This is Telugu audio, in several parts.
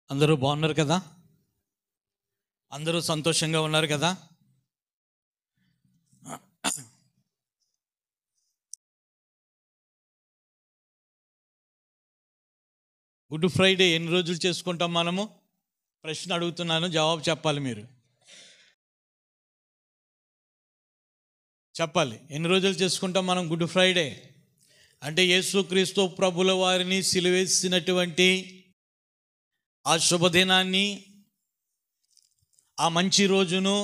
అందరూ బాగున్నారు కదా? అందరూ సంతోషంగా ఉన్నారు కదా? గుడ్ ఫ్రైడే ఎన్ని రోజులు చేసుకుంటాం మనము? ప్రశ్న అడుగుతున్నాను, జవాబు చెప్పాలి. మీరు చెప్పాలి. ఎన్ని రోజులు చేసుకుంటాం మనం గుడ్ ఫ్రైడే? అంటే యేసుక్రీస్తు ప్రభుల వారిని సిలువేసినటువంటి ఆ శుభదినాన్ని, ఆ మంచి రోజును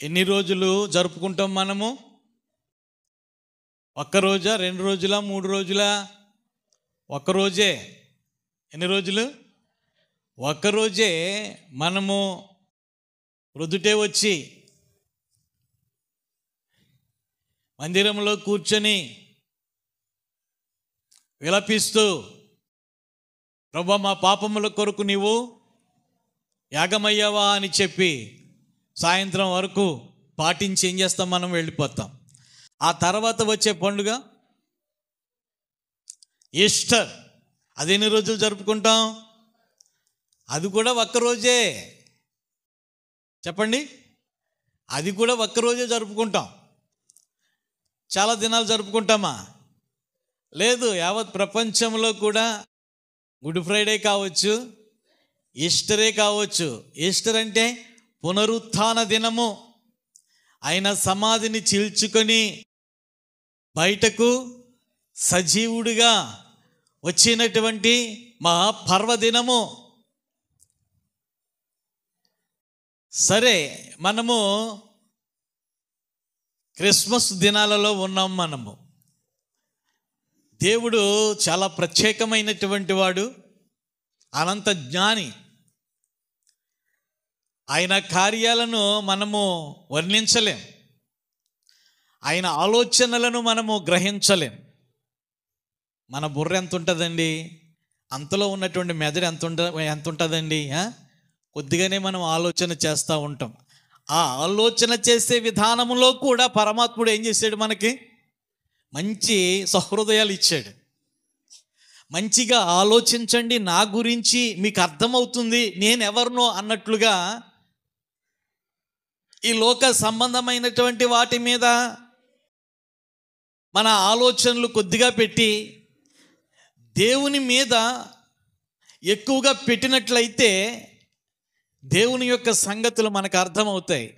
ఎన్ని రోజులు జరుపుకుంటాం మనము? ఒక్కరోజా, 2 రోజులా, 3 రోజులా? ఒక్కరోజే. ఎన్ని రోజులు? ఒక్కరోజే. మనము ప్రొద్దుటే వచ్చి మందిరంలో కూర్చొని విలపిస్తూ, ప్రభువా మా పాపముల కొరకు నీవు యాగమయ్యావా అని చెప్పి సాయంత్రం వరకు పాటించి ఏం చేస్తాం? మనం వెళ్ళిపోతాం. ఆ తర్వాత వచ్చే పండుగ ఈస్టర్. అది ఎన్ని రోజులు జరుపుకుంటాం? అది కూడా ఒక్కరోజే. చెప్పండి. అది కూడా ఒక్కరోజే జరుపుకుంటాం. చాలా దినాలు జరుపుకుంటామా? లేదు. యావత్ ప్రపంచంలో కూడా గుడ్ ఫ్రైడే కావచ్చు, ఈస్టరే కావచ్చు. ఈస్టర్ అంటే పునరుత్థాన దినము. ఆయన సమాధిని చీల్చుకొని బయటకు సజీవుడిగా వచ్చినటువంటి మహాపర్వదినము. సరే, మనము క్రిస్మస్ దినాలలో ఉన్నాం. మనము దేవుడు చాలా ప్రత్యేకమైనటువంటి వాడు, అనంత జ్ఞాని. ఆయన కార్యాలను మనము వర్ణించలేం, ఆయన ఆలోచనలను మనము గ్రహించలేం. మన బుర్ర ఎంత ఉంటుందండి? అంతలో ఉన్నటువంటి మెదడు ఎంత ఉంటుందండి? కొద్దిగానే మనం ఆలోచన చేస్తూ ఉంటాం. ఆ ఆలోచన చేసే విధానంలో కూడా పరమాత్ముడు ఏం చేశాడు? మనకి మంచి సహృదయాలు ఇచ్చాడు. మంచిగా ఆలోచించండి, నా గురించి మీకు అర్థమవుతుంది నేను ఎవరినో అన్నట్లుగా ఈ లోక సంబంధమైనటువంటి వాటి మీద మన ఆలోచనలు కొద్దిగా పెట్టి దేవుని మీద ఎక్కువగా పెట్టినట్లయితే దేవుని యొక్క సంగతులు మనకు అర్థమవుతాయి.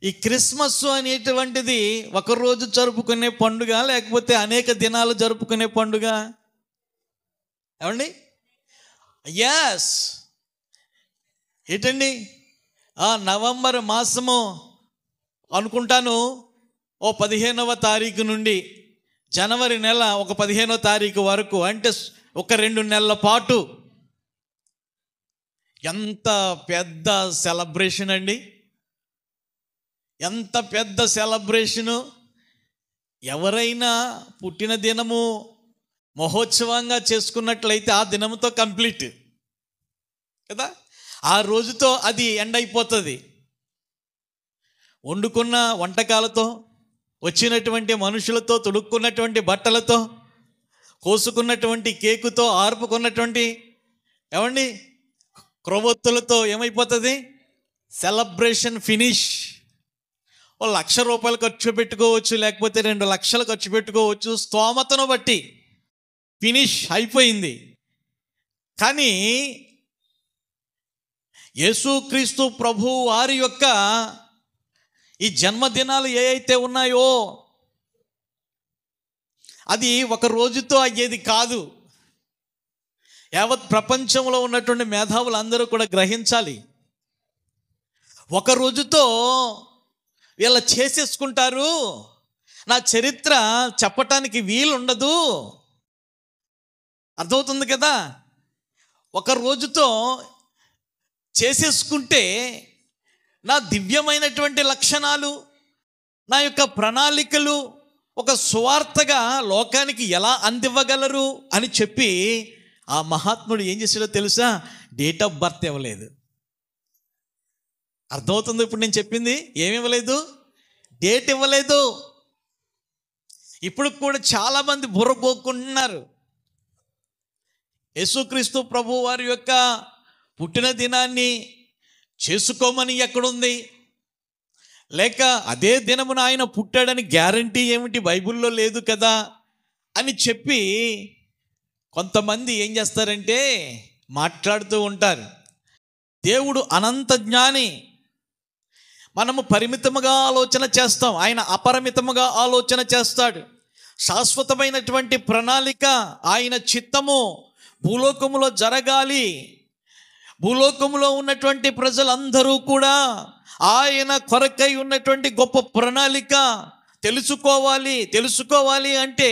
ఈ క్రిస్మస్ అనేటువంటిది ఒకరోజు జరుపుకునే పండుగ, లేకపోతే అనేక దినాలు జరుపుకునే పండుగ? ఏమండి? ఎస్. ఏంటండి? నవంబర్ మాసము అనుకుంటాను, 15వ తారీఖు నుండి జనవరి నెల 15వ తారీఖు వరకు, అంటే ఒక 2 నెలల పాటు ఎంత పెద్ద సెలబ్రేషన్ అండి! ఎంత పెద్ద సెలబ్రేషను! ఎవరైనా పుట్టిన దినము మహోత్సవంగా చేసుకున్నట్లయితే ఆ దినంతో కంప్లీట్ కదా. ఆ రోజుతో అది ఎండ్ అయిపోతుంది. వండుకున్న వంటకాలతో, వచ్చినటువంటి మనుషులతో, తొడుక్కున్నటువంటి బట్టలతో, కోసుకున్నటువంటి కేకుతో, ఆర్పుకున్నటువంటి ఏమండి క్రొవ్వొత్తులతో ఏమైపోతుంది? Celebration finish. 1,00,000 రూపాయలు ఖర్చు పెట్టుకోవచ్చు, లేకపోతే 2 లక్షలు ఖర్చు పెట్టుకోవచ్చు, స్తోమతను బట్టి. ఫినిష్ అయిపోయింది. కానీ యేసుక్రీస్తు ప్రభు వారి యొక్క ఈ జన్మదినాలు ఏ అయితే ఉన్నాయో అది ఒక రోజుతో అయ్యేది కాదు. యావత్ ప్రపంచంలో ఉన్నటువంటి మేధావులు అందరూ కూడా గ్రహించాలి. ఒక రోజుతో వీళ్ళ చేసేసుకుంటారు, నా చరిత్ర చెప్పటానికి వీలుండదు. అర్థమవుతుంది కదా? ఒక రోజుతో చేసేసుకుంటే నా దివ్యమైనటువంటి లక్షణాలు, నా యొక్క ప్రణాళికలు ఒక సువార్తగా లోకానికి ఎలా అందివ్వగలరు అని చెప్పి ఆ మహాత్ముడు ఏం చేశాడో తెలుసా? డేట్ ఆఫ్ బర్త్ ఇవ్వలేదు. అర్థమవుతుంది ఇప్పుడు నేను చెప్పింది? ఏమి ఇవ్వలేదు? డేట్ ఇవ్వలేదు. ఇప్పుడు కూడా చాలామంది బుర్ర గోక్కుంటున్నారు. యేసుక్రీస్తు ప్రభు వారి యొక్క పుట్టిన దినాన్ని చేసుకోమని ఎక్కడుంది? లేక అదే దినమున ఆయన పుట్టాడని గ్యారంటీ ఏమిటి? బైబిల్లో లేదు కదా అని చెప్పి కొంతమంది ఏం చేస్తారంటే మాట్లాడుతూ ఉంటారు. దేవుడు అనంత జ్ఞాని. మనము పరిమితముగా ఆలోచన చేస్తాం, ఆయన అపరిమితముగా ఆలోచన చేస్తాడు. శాశ్వతమైనటువంటి ప్రణాళిక, ఆయన చిత్తము భూలోకములో జరగాలి. భూలోకములో ఉన్నటువంటి ప్రజలందరూ కూడా ఆయన కొరకై ఉన్నటువంటి గొప్ప ప్రణాళిక తెలుసుకోవాలి అంటే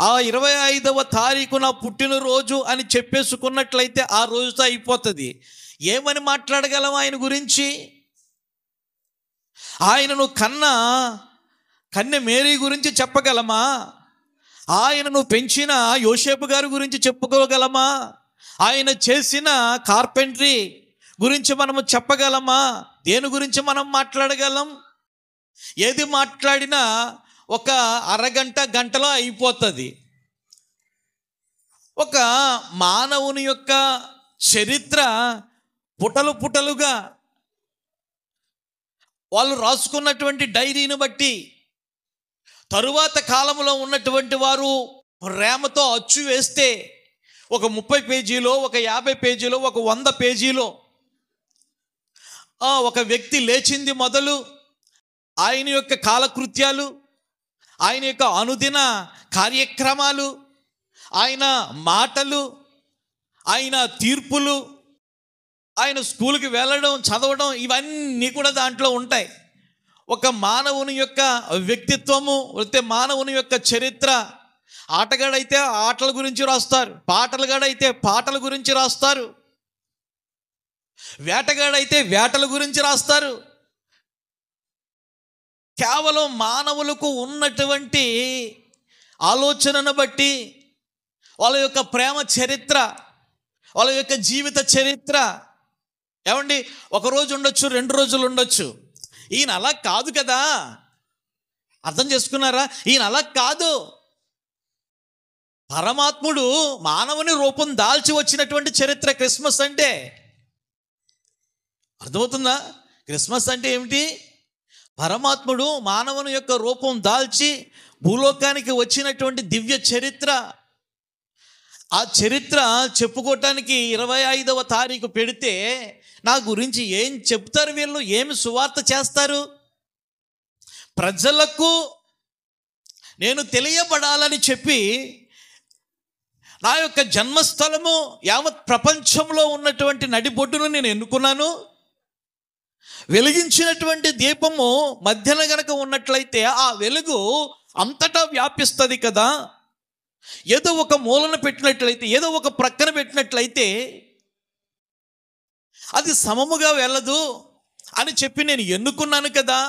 ఆ 25వ తారీఖు నా పుట్టినరోజు అని చెప్పేసుకున్నట్లయితే ఆ రోజుతో అయిపోతుంది. ఏమని మాట్లాడగలం ఆయన గురించి? ఆయనను కన్నె మేరీ గురించి చెప్పగలమా? ఆయనను పెంచిన యోసేపు గారి గురించి చెప్పుకోగలమా? ఆయన చేసిన కార్పెంటరీ గురించి మనము చెప్పగలమా? దేని గురించి మనం మాట్లాడగలం? ఏది మాట్లాడినా ఒక అరగంట గంటలో అయిపోతుంది. ఒక మానవుని యొక్క చరిత్ర పుటలుగా వాళ్ళు రాసుకున్నటువంటి డైరీని బట్టి తరువాత కాలంలో ఉన్నటువంటి వారు ప్రేమతో అచ్చు వేస్తే ఒక 30 పేజీలో, ఒక 50 పేజీలో, ఒక 100 పేజీలో ఒక వ్యక్తి లేచింది మొదలు ఆయన యొక్క కాలకృత్యాలు, ఆయన యొక్క అనుదిన కార్యక్రమాలు, ఆయన మాటలు, ఆయన తీర్పులు, ఆయన స్కూల్కి వెళ్ళడం, చదవడం, ఇవన్నీ కూడా దాంట్లో ఉంటాయి. ఒక మానవుని యొక్క వ్యక్తిత్వము, లేకపోతే మానవుని యొక్క చరిత్ర. ఆటగాడైతే ఆటల గురించి రాస్తారు, పాటలుగాడైతే పాటల గురించి రాస్తారు, వేటగాడైతే వేటల గురించి రాస్తారు. కేవలం మానవులకు ఉన్నటువంటి ఆలోచనను బట్టి వాళ్ళ యొక్క ప్రేమ చరిత్ర, వాళ్ళ యొక్క జీవిత చరిత్ర, ఏమండి, ఒకరోజు ఉండొచ్చు, 2 రోజులు ఉండొచ్చు. ఈయన అలా కాదు కదా, అర్థం చేసుకున్నారా? ఈయన అలా కాదు. పరమాత్ముడు మానవుని రూపం దాల్చి వచ్చినటువంటి చరిత్ర క్రిస్మస్ అంటే. అర్థమవుతుందా? క్రిస్మస్ అంటే ఏమిటి? పరమాత్ముడు మానవుని యొక్క రూపం దాల్చి భూలోకానికి వచ్చినటువంటి దివ్య చరిత్ర. ఆ చరిత్ర చెప్పుకోవటానికి 25వ తారీఖు పెడితే నా గురించి ఏం చెప్తారు వీళ్ళు? ఏమి సువార్త చేస్తారు? ప్రజలకు నేను తెలియబడాలని చెప్పి నా యొక్క జన్మస్థలము యావత్ ప్రపంచంలో ఉన్నటువంటి నడిబొడ్డును నేను ఎన్నుకున్నాను. వెలిగించినటువంటి దీపము మధ్యన గనక ఉన్నట్లయితే ఆ వెలుగు అంతటా వ్యాపిస్తుంది కదా. ఏదో ఒక మూలన పెట్టినట్లయితే, ఏదో ఒక ప్రక్కన పెట్టినట్లయితే అది సమముగా వెళ్ళదు అని చెప్పి నేను ఎన్నుకున్నాను కదా.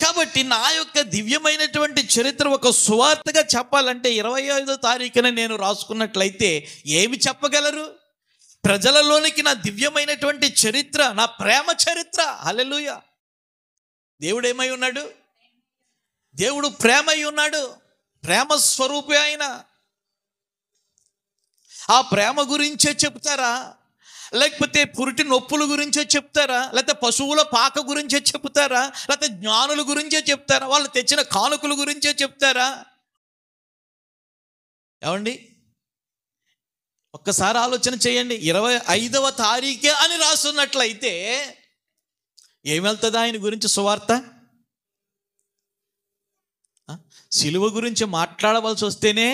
కాబట్టి నా యొక్క దివ్యమైనటువంటి చరిత్ర ఒక సువార్తగా చెప్పాలంటే 25వ తారీఖున నేను రాసుకున్నట్లయితే ఏమి చెప్పగలరు? ప్రజలలోనికి నా దివ్యమైనటువంటి చరిత్ర, నా ప్రేమ చరిత్ర. హల్లెలూయా. దేవుడు ఏమై ఉన్నాడు? దేవుడు ప్రేమ అయి ఉన్నాడు. ప్రేమ స్వరూపి ఆయన. ఆ ప్రేమ గురించే చెప్తారా? లేకపోతే పురిటి నొప్పుల గురించే చెప్తారా? లేకపోతే పశువుల పాక గురించే చెప్తారా? లేకపోతే జ్ఞానుల గురించే చెప్తారా? వాళ్ళు తెచ్చిన కానుకల గురించే చెప్తారా? ఏమండి, ఒక్కసారి ఆలోచన చేయండి. 25వ తారీఖే అని రాస్తున్నట్లయితే ఏమెళ్తుంది ఆయన గురించి సువార్త? సిలువ గురించి మాట్లాడవలసి వస్తేనే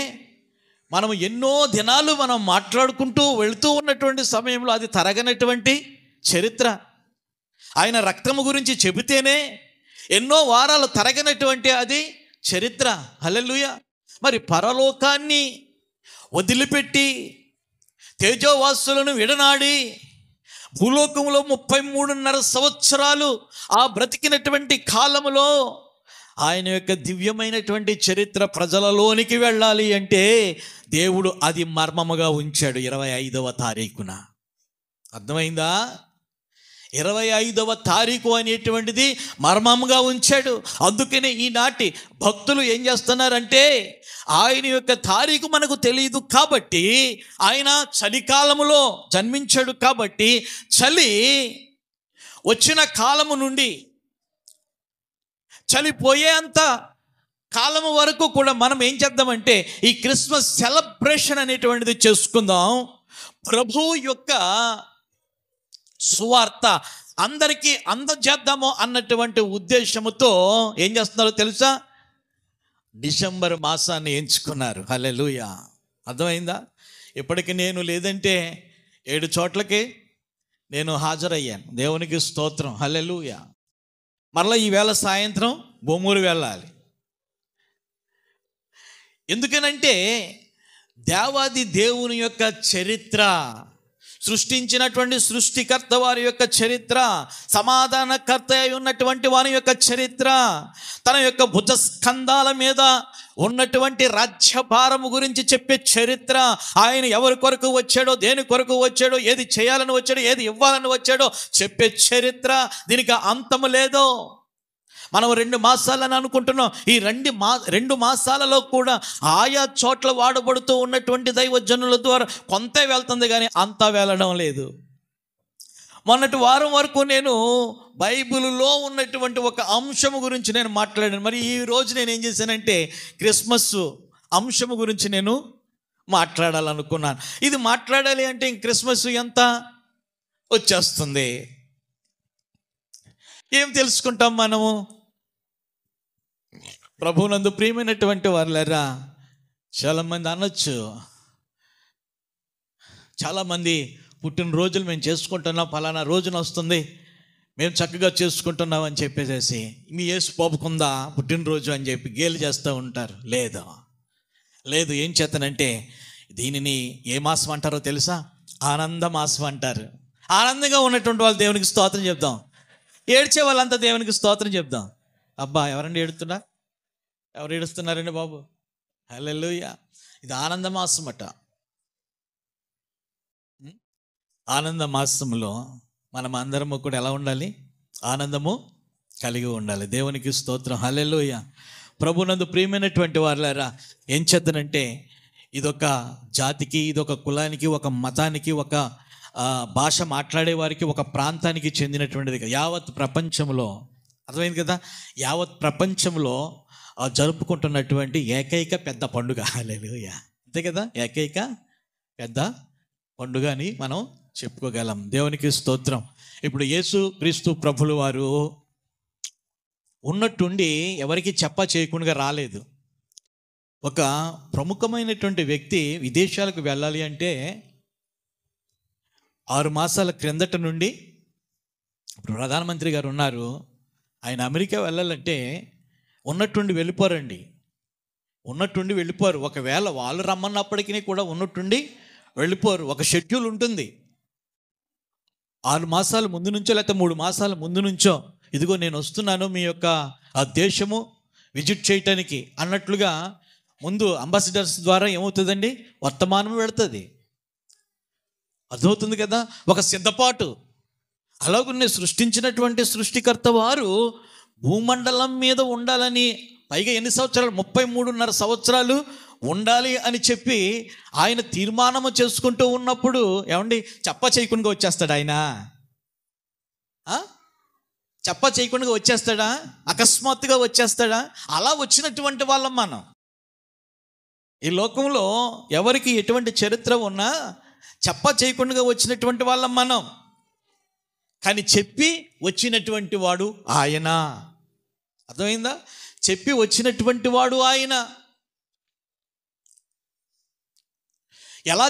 మనం ఎన్నో దినాలు మనం మాట్లాడుకుంటూ వెళుతూ ఉన్నటువంటి సమయంలో అది తరగనటువంటి చరిత్ర. ఆయన రక్తము గురించి చెబితేనే ఎన్నో వారాలు తరగనటువంటి అది చరిత్ర. హల్లెలూయా. మరి పరలోకాన్ని వదిలిపెట్టి తేజోవాసులను విడనాడి భూలోకంలో 33.5 సంవత్సరాలు ఆ బ్రతికినటువంటి కాలములో ఆయన యొక్క దివ్యమైనటువంటి చరిత్ర ప్రజలలోనికి వెళ్ళాలి అంటే దేవుడు అది మర్మముగా ఉంచాడు 25వ తారీఖున. అర్థమైందా? 25వ తారీఖు అనేటువంటిది మర్మంగా ఉంచాడు. అందుకనే ఈనాటి భక్తులు ఏం చేస్తున్నారంటే, ఆయన యొక్క తారీఖు మనకు తెలియదు కాబట్టి, ఆయన చలికాలములో జన్మించాడు కాబట్టి చలి వచ్చిన కాలము నుండి చలిపోయేంత కాలము వరకు కూడా మనం ఏం చేద్దామంటే ఈ క్రిస్మస్ సెలబ్రేషన్ అనేటువంటిది చేసుకుందాం. ప్రభువు యొక్క సువార్త అందరికీ అందజేద్దాము అన్నటువంటి ఉద్దేశముతో ఏం చేస్తున్నారో తెలుసా, డిసెంబర్ మాసాన్ని ఎంచుకున్నారు. హల్లెలూయా. అర్థమైందా? ఇప్పటికి నేను లేదంటే 7 చోట్లకి నేను హాజరయ్యాను. దేవునికి స్తోత్రం. హల్లెలూయా. మరలా ఈవేళ సాయంత్రం బొమ్మూరు వెళ్ళాలి. ఎందుకనంటే దేవాది దేవుని యొక్క చరిత్ర, సృష్టించినటువంటి సృష్టికర్త వారి యొక్క చరిత్ర, సమాధానకర్త అయి ఉన్నటువంటి వారి యొక్క చరిత్ర, తన యొక్క భుజస్కంధాల మీద ఉన్నటువంటి రాజ్యభారము గురించి చెప్పే చరిత్ర, ఆయన ఎవరి కొరకు వచ్చాడో, దేని కొరకు వచ్చాడో, ఏది చేయాలని వచ్చాడో, ఏది ఇవ్వాలని వచ్చాడో చెప్పే చరిత్ర. దీనికి అంతము లేదో. మనం 2 మాసాలని అనుకుంటున్నాం. ఈ 2 మాసాలలో కూడా ఆయా చోట్ల వాడబడుతూ ఉన్నటువంటి దైవజనుల ద్వారా కొంత వెళ్తుంది, కానీ అంతా వెళ్ళడం లేదు. మొన్నటి వారం వరకు నేను బైబిల్లో ఉన్నటువంటి ఒక అంశము గురించి నేను మాట్లాడాను. మరి ఈ రోజు నేను ఏం చేశానంటే క్రిస్మస్ అంశము గురించి నేను మాట్లాడాలనుకున్నాను. ఇది మాట్లాడాలి అంటే క్రిస్మస్ ఎంత వచ్చేస్తుంది, ఏం తెలుసుకుంటాం మనము? ప్రభువునందు ప్రియమైనటువంటి వారులారా, చాలామంది అనొచ్చు, చాలామంది పుట్టినరోజులు మేము చేసుకుంటున్నాం, ఫలానా రోజున వస్తుంది, మేము చక్కగా చేసుకుంటున్నాం అని చెప్పేసి మీ యేసు బాబుకుందా పుట్టినరోజు అని చెప్పి గేలు చేస్తూ ఉంటారు. లేదు. ఏం చేతనంటే దీనిని ఏ మాసం అంటారో తెలుసా? ఆనంద మాసం అంటారు. ఆనందంగా ఉన్నటువంటి వాళ్ళు దేవునికి స్తోత్రం చెప్దాం, ఏడ్చే వాళ్ళంతా దేవునికి స్తోత్రం చెప్దాం. అబ్బా, ఎవరండి ఏడుతున్నా? ఎవరు ఏడుస్తున్నారండి బాబు? హల్లెలూయా. ఇది ఆనంద మాసం అట. ఆనంద మాసంలో మనం అందరము కూడా ఎలా ఉండాలి? ఆనందము కలిగి ఉండాలి. దేవునికి స్తోత్రం. హల్లెలూయా. ప్రభునందు ప్రియమైనటువంటి వారులారా, ఏం చేద్దానంటే ఇదొక జాతికి, ఇదొక కులానికి, ఒక మతానికి, ఒక భాష మాట్లాడే వారికి, ఒక ప్రాంతానికి చెందినటువంటిది. యావత్ ప్రపంచంలో, అర్థమైంది కదా, యావత్ ప్రపంచంలో జరుపుకుంటున్నటువంటి ఏకైక పెద్ద పండుగ. హల్లెలూయా. అంతే కదా, ఏకైక పెద్ద పండుగ అని మనం చెప్పుకోగలం. దేవునికి స్తోత్రం. ఇప్పుడు యేసు క్రీస్తు ప్రభులు వారు ఉన్నట్టుండి ఎవరికి చేయకుండా రాలేదు. ఒక ప్రముఖమైనటువంటి వ్యక్తి విదేశాలకు వెళ్ళాలి అంటే 6 మాసాల క్రిందట నుండి, ఇప్పుడు ప్రధానమంత్రి గారు ఉన్నారు, ఆయన అమెరికా వెళ్ళాలంటే ఉన్నట్టుండి వెళ్ళిపోరండి. ఉన్నట్టుండి వెళ్ళిపోరు. ఒకవేళ వాళ్ళు రమ్మన్నప్పటికీ కూడా ఉన్నట్టుండి వెళ్ళిపోరు. ఒక షెడ్యూల్ ఉంటుంది. 6 మాసాల ముందు నుంచో లేకపోతే 3 మాసాల ముందు నుంచో, ఇదిగో నేను వస్తున్నాను మీ యొక్క ఆ దేశము విజిట్ చేయటానికి అన్నట్లుగా ముందు అంబాసిడర్స్ ద్వారా ఏమవుతుందండి, వర్తమానం వెళుతుంది. అర్థమవుతుంది కదా, ఒక సిద్ధపాటు. అలాగే సృష్టించినటువంటి సృష్టికర్త వారు భూమండలం మీద ఉండాలని, పైగా ఎన్ని సంవత్సరాలు, 33.5 సంవత్సరాలు ఉండాలి అని చెప్పి ఆయన తీర్మానము చేసుకుంటూ ఉన్నప్పుడు ఏమండి చేయకుండా వచ్చేస్తాడు ఆయన? చేయకుండా వచ్చేస్తాడా? అకస్మాత్తుగా వచ్చేస్తాడా? అలా వచ్చినటువంటి వాళ్ళం మనం. ఈ లోకంలో ఎవరికి ఎటువంటి చరిత్ర ఉన్నా చేయకుండా వచ్చినటువంటి వాళ్ళం మనం. కానీ చెప్పి వచ్చినటువంటి వాడు ఆయన. అర్థమైందా? చెప్పి వచ్చినటువంటి వాడు ఆయన. ఎలా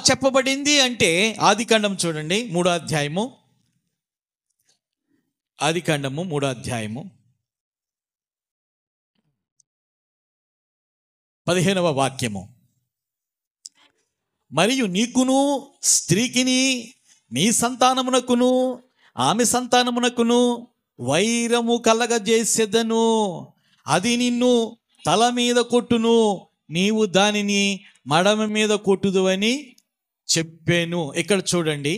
చెప్పబడింది అంటే ఆదికాండం చూడండి, 3వ అధ్యాయము. ఆదికాండము 3వ అధ్యాయము 15వ వాక్యము. మరియు నీకును స్త్రీకిని నీ సంతానమునకును ఆమె సంతానమునకును వైరము కలగజేసేదను, అది నిన్ను తల మీద కొట్టును, నీవు దానిని మడమ మీద కొట్టుదు అని చెప్పాను. ఇక్కడ చూడండి,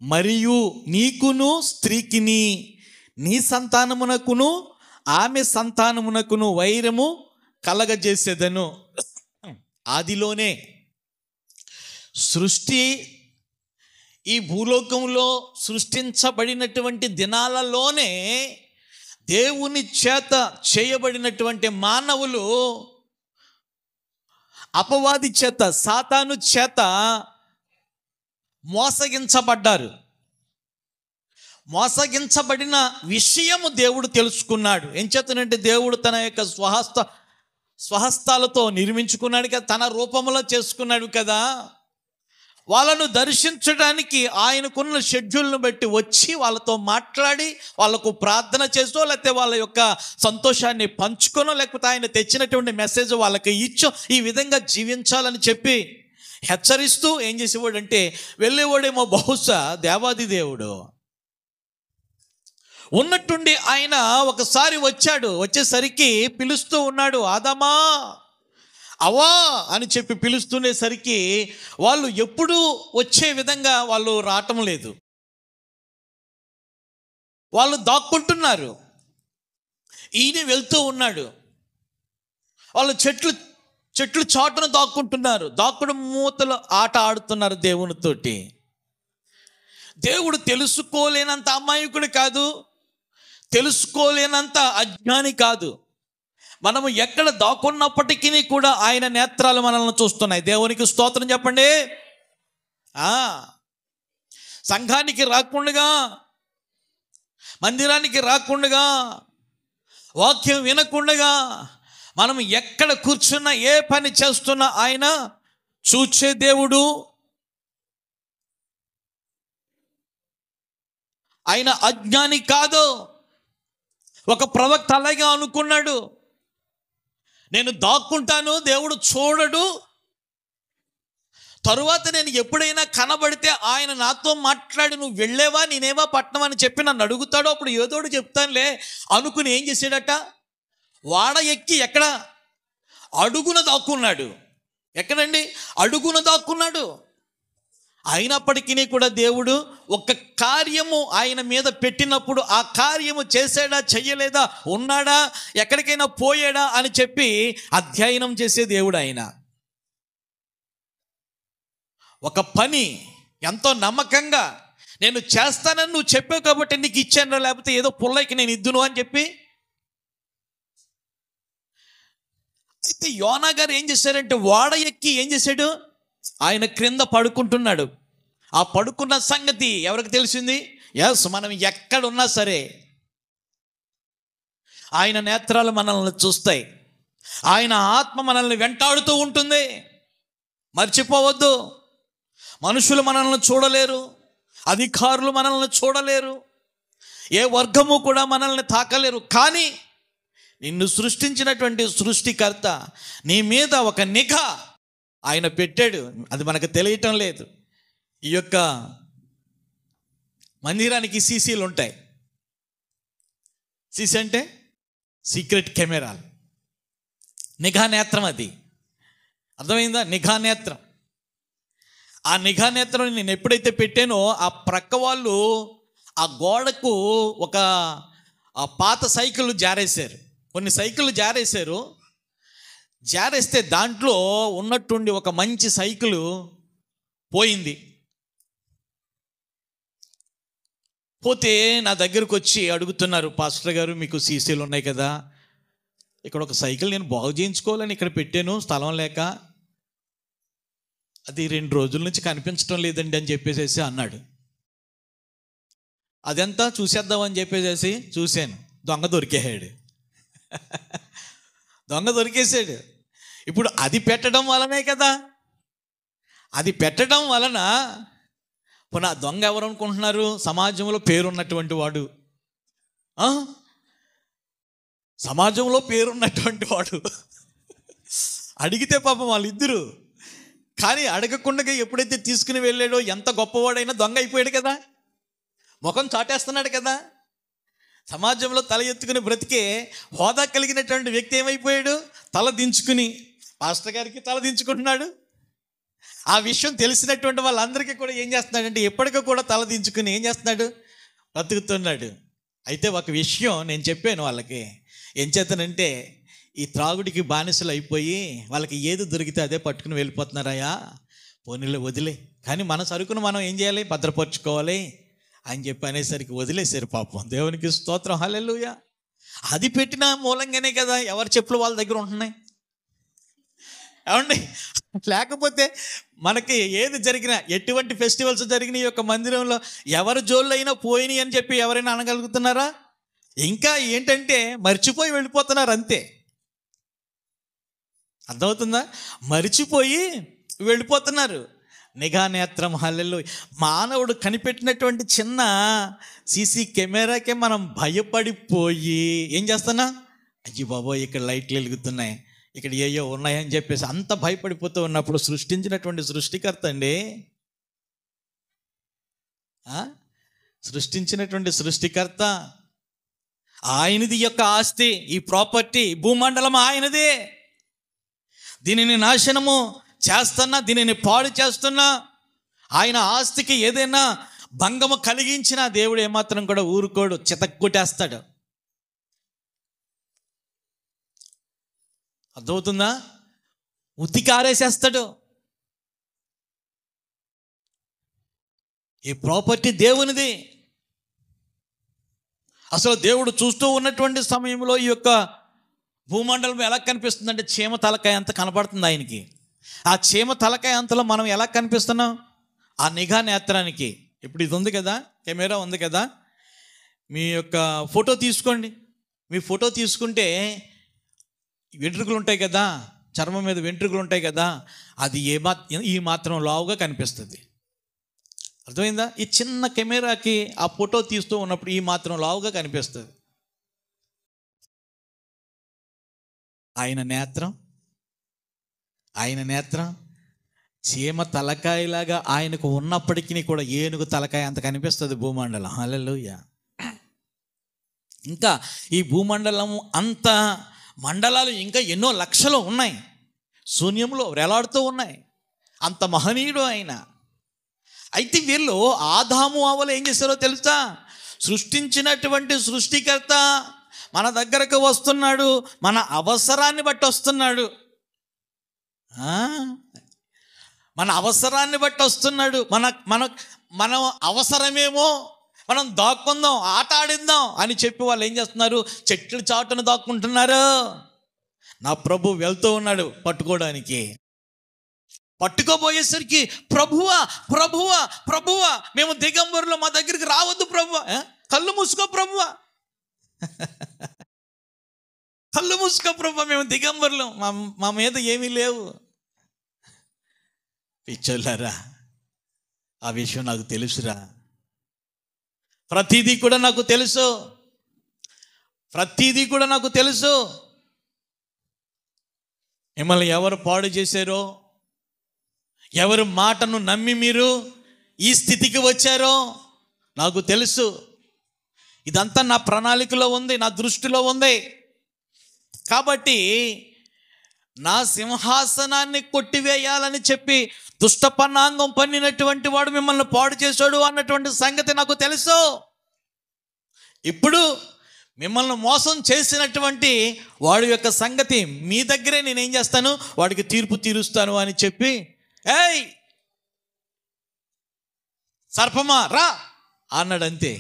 మరియు నీకును స్త్రీకిని నీ సంతానమునకును ఆమె సంతానమునకును వైరము కలగజేసేదను. ఆదిలోనే సృష్టి ఈ భూలోకంలో సృష్టించబడినటువంటి దినాలలోనే దేవుని చేత చేయబడినటువంటి మానవులు అపవాది చేత, సాతాను చేత మోసగించబడ్డారు. మోసగించబడిన విషయము దేవుడు తెలుసుకున్నాడు. ఏం చేతనంటే దేవుడు తన యొక్క స్వహస్తాలతో నిర్మించుకున్నాడు కదా, తన రూపంలో చేసుకున్నాడు కదా. వాళ్ళను దర్శించడానికి ఆయనకున్న షెడ్యూల్ను బట్టి వచ్చి వాళ్ళతో మాట్లాడి వాళ్ళకు ప్రార్థన చేసో, లేకపోతే వాళ్ళ యొక్క సంతోషాన్ని పంచుకొనో, లేకపోతే ఆయన తెచ్చినటువంటి మెసేజ్ వాళ్ళకి ఇచ్చో ఈ విధంగా జీవించాలని చెప్పి హెచ్చరిస్తూ ఏం చేసేవాడంటే వెళ్ళేవాడేమో బహుశా దేవాది దేవుడు. ఉన్నట్టుండి ఆయన ఒకసారి వచ్చేసరికి పిలుస్తూ ఉన్నాడు, ఆదామా అవా అని చెప్పి పిలుస్తుండేసరికి వాళ్ళు ఎప్పుడూ వచ్చే విధంగా వాళ్ళు రావటం లేదు. వాళ్ళు దాక్కుంటున్నారు. ఈయన వెళ్తూ ఉన్నాడు. వాళ్ళు చెట్లు చాటున దాక్కుంటున్నారు. దాక్కుడు మూతలు ఆట ఆడుతున్నారు దేవునితోటి. దేవుడు తెలుసుకోలేనంత అమాయకుడు కాదు, తెలుసుకోలేనంత అజ్ఞాని కాదు. మనము ఎక్కడ దాక్కున్నప్పటికీ కూడా ఆయన నేత్రాలు మనల్ని చూస్తున్నాయి. దేవునికి స్తోత్రం చెప్పండి. సంఘానికి రాకుండా, మందిరానికి రాకుండా, వాక్యం వినకుండా మనం ఎక్కడ కూర్చున్నా, ఏ పని చేస్తున్నా ఆయన చూచే దేవుడు. ఆయన అజ్ఞాని కాదు. ఒక ప్రవక్త అలాగే అనుకున్నాడు, నేను దాక్కుంటాను, దేవుడు చూడడు. తరువాత నేను ఎప్పుడైనా కనబడితే ఆయన నాతో మాట్లాడి నువ్వు వెళ్ళేవా నేనేవా పట్నం అని చెప్పి నన్ను అడుగుతాడో అప్పుడు ఏదోడు చెప్తానులే అనుకుని ఏం చేశాడట, వాడ ఎక్కి ఎక్కడ అడుగున దాక్కున్నాడు. ఎక్కడండి? అడుగున దాక్కున్నాడు. అయినప్పటికీ కూడా దేవుడు ఒక కార్యము ఆయన మీద పెట్టినప్పుడు ఆ కార్యము చేసాడా, చెయ్యలేదా, ఉన్నాడా, ఎక్కడికైనా పోయాడా అని చెప్పి అధ్యయనం చేసే దేవుడు ఆయన. ఒక పని ఎంతో నమ్మకంగా నేను చేస్తానని నువ్వు చెప్పావు కాబట్టి నీకు ఇచ్చాను, లేకపోతే ఏదో పుల్లకి నేను ఇద్దును అని చెప్పి. అయితే యోనా గారు ఏం చేశారంటే వాడ ఎక్కి ఏం చేశాడు, ఆయన క్రింద పడుకుంటున్నాడు. ఆ పడుకున్న సంగతి ఎవరికి తెలిసింది? ఎస్, మనం ఎక్కడున్నా సరే ఆయన నేత్రాలు మనల్ని చూస్తాయి. ఆయన ఆత్మ మనల్ని వెంటాడుతూ ఉంటుంది. మర్చిపోవద్దు. మనుషులు మనల్ని చూడలేరు, అధికారులు మనల్ని చూడలేరు, ఏ వర్గము కూడా మనల్ని తాకలేరు. కానీ నిన్ను సృష్టించినటువంటి సృష్టికర్త నీ మీద ఒక నిఘా ఆయన పెట్టాడు. అది మనకు తెలియటం లేదు. ఈ యొక్క మందిరానికి సీసీలు ఉంటాయి. సీసీ అంటే సీక్రెట్ కెమెరాలు, నిఘా నేత్రం. అది అర్థమైందా? నిఘా నేత్రం. ఆ నిఘా నేత్రం నేను ఎప్పుడైతే పెట్టానో ఆ ప్రక్క వాళ్ళు ఆ గోడకు ఒక పాత సైకిల్ జారేశారు. కొన్ని సైకిళ్ళు జారేశారు. జారేస్తే దాంట్లో ఉన్నట్టుండి ఒక మంచి సైకిల్ పోయింది. పోతే నా దగ్గరకు వచ్చి అడుగుతున్నారు, పాస్టర్ గారు మీకు సీసీలు ఉన్నాయి కదా, ఇక్కడ ఒక సైకిల్ నేను బాగు చేయించుకోవాలని ఇక్కడ పెట్టాను, స్థలం లేక, అది 2 రోజుల నుంచి కనిపించడం లేదండి అని చెప్పేసి అన్నాడు. అదంతా చూసేద్దామని చెప్పేసి చూశాను. దొంగ దొరికేసాడు. దొంగ దొరికేసాడు. ఇప్పుడు అది పెట్టడం వలనే కదా, అది పెట్టడం వలన పునః దొంగ ఎవరు అనుకుంటున్నారు? సమాజంలో పేరున్నటువంటి వాడు. సమాజంలో పేరున్నటువంటి వాడు. అడిగితే పాపం వాళ్ళిద్దరు. కానీ అడగకుండా ఎప్పుడైతే తీసుకుని వెళ్ళాడో ఎంత గొప్పవాడైనా దొంగ అయిపోయాడు కదా, ముఖం చాటేస్తున్నాడు కదా. సమాజంలో తల ఎత్తుకుని బ్రతికే హోదా కలిగినటువంటి వ్యక్తి ఏమైపోయాడు? తల దించుకుని, పాస్టర్ గారికి తల దించుకుంటున్నాడు. ఆ విషయం తెలిసినటువంటి వాళ్ళందరికీ కూడా ఏం చేస్తున్నాడంటే ఎప్పటికీ కూడా తల దించుకుని ఏం చేస్తున్నాడు, బ్రతుకుతున్నాడు. అయితే ఒక విషయం నేను చెప్పాను వాళ్ళకి, ఏం చేస్తానంటే ఈ త్రాగుడికి బానిసలు అయిపోయి వాళ్ళకి ఏది దొరికితే అదే పట్టుకుని వెళ్ళిపోతున్నారయ్యా, పోనీలో వదిలే, కానీ మన సరుకును మనం ఏం చేయాలి, భద్రపరచుకోవాలి అని చెప్పి అనేసరికి వదిలేశారు పాపం. దేవునికి స్తోత్రం, హల్లెలూయా. అది పెట్టిన మూలంగానే కదా ఎవరి చెప్పులు వాళ్ళ దగ్గర ఉంటున్నాయి, ఏమండి? లేకపోతే మనకి ఏది జరిగినా, ఎటువంటి ఫెస్టివల్స్ జరిగిన ఈ యొక్క మందిరంలో ఎవరి జోళ్ళు అయినా పోయినాయి అని చెప్పి ఎవరైనా అనగలుగుతున్నారా? ఇంకా ఏంటంటే మర్చిపోయి వెళ్ళిపోతున్నారు అంతే. అర్థమవుతుందా? మర్చిపోయి వెళ్ళిపోతున్నారు. నిఘా నేత్రం, హల్లెలూయా. మానవుడు కనిపెట్టినటువంటి చిన్న సీసీ కెమెరాకే మనం భయపడిపోయి ఏం చేస్తున్నా, అయ్యి బాబోయ్ ఇక్కడ లైట్లు వెలుగుతున్నాయి, ఇక్కడ ఏయో ఉన్నాయని చెప్పేసి అంత భయపడిపోతూ ఉన్నప్పుడు సృష్టించినటువంటి సృష్టికర్త అండి, సృష్టించినటువంటి సృష్టికర్త ఆయనది యొక్క ఆస్తి, ఈ ప్రాపర్టీ, భూమండలం ఆయనదే. దీనిని నాశనము చేస్తున్నా, దీనిని పాడు చేస్తున్నా, ఆయన ఆస్తికి ఏదైనా భంగము కలిగించినా దేవుడు ఏమాత్రం కూడా ఊరుకోడు, చితక్కొట్టేస్తాడు. అర్థమవుతుందా? ఉతికారేసేస్తాడు. ఈ ప్రాపర్టీ దేవునిది. అసలు దేవుడు చూస్తూ ఉన్నటువంటి సమయంలో ఈ యొక్క భూమండలం ఎలా కనిపిస్తుందంటే చీమ తలకాయ అంత కనపడుతుంది ఆయనకి. ఆ చీమ తలకాయ అంతలో మనం ఎలా కనిపిస్తున్నాం ఆ నిఘా నేత్రానికి. ఇప్పుడు ఇది ఉంది కదా, కెమెరా ఉంది కదా, మీ యొక్క ఫోటో తీసుకోండి. మీ ఫోటో తీసుకుంటే వెంట్రుకలు ఉంటాయి కదా, చర్మం మీద వెంట్రుకలు ఉంటాయి కదా, అది ఈ మాత్రం లావుగా కనిపిస్తుంది. అర్థమైందా? ఈ చిన్న కెమెరాకి ఆ ఫోటో తీస్తూ ఉన్నప్పుడు ఈ మాత్రం లావుగా కనిపిస్తుంది. ఆయన నేత్రం చీమ తలకాయలాగా ఆయనకు ఉన్నప్పటికీ కూడా ఏనుగు తలకాయ అంత కనిపిస్తుంది భూమండలం. హల్లెలూయా. ఇంకా ఈ భూమండలం అంత మండలాలు ఇంకా ఎన్నో లక్షలు ఉన్నాయి, శూన్యంలో వేలాడుతూ ఉన్నాయి. అంత మహనీయుడు ఆయన. అయితే వీళ్ళు ఆదాము అవ్వలు ఏం చేశారో తెలుసా? సృష్టించినటువంటి సృష్టికర్త మన దగ్గరకు వస్తున్నాడు, మన అవసరాన్ని బట్టి వస్తున్నాడు, మన అవసరాన్ని బట్టి వస్తున్నాడు. మన అవసరమేమో మనం దాక్కుందాం, ఆట ఆడిద్దాం అని చెప్పి వాళ్ళు ఏం చేస్తున్నారు, చెట్లు చాటును దాక్కుంటున్నారు. నా ప్రభు వెళ్తూ ఉన్నాడు పట్టుకోవడానికి. పట్టుకోబోయేసరికి ప్రభువా ప్రభువా ప్రభువా మేము దిగంబరులో, మా దగ్గరికి రావద్దు ప్రభువా. కళ్ళు మూసుకో ప్రభువా, కళ్ళు మూసుకో ప్రభువా, మేము దిగంబరులు, మా మీద ఏమీ లేవు. పిచ్చోళ్ళారా, ఆ విషయం నాకు తెలుసురా. ప్రతిదీ కూడా నాకు తెలుసు, ప్రతిదీ కూడా నాకు తెలుసు. మిమ్మల్ని ఎవరు పాడు చేశారో, ఎవరి మాటను నమ్మి మీరు ఈ స్థితికి వచ్చారో నాకు తెలుసు. ఇదంతా నా ప్రణాళికలో ఉంది, నా దృష్టిలో ఉంది. కాబట్టి నా సింహాసనాన్ని కొట్టివేయాలని చెప్పి దుష్టపన్నాంగం పన్నినటువంటి వాడు మిమ్మల్ని పాడు చేశాడు అన్నటువంటి సంగతి నాకు తెలుసు. ఇప్పుడు మిమ్మల్ని మోసం చేసినటువంటి వాడి యొక్క సంగతి మీ దగ్గరే నేనేం చేస్తాను, వాడికి తీర్పు తీరుస్తాను అని చెప్పి, ఏయ్ సర్పమా రా అన్నాడు. అంతే.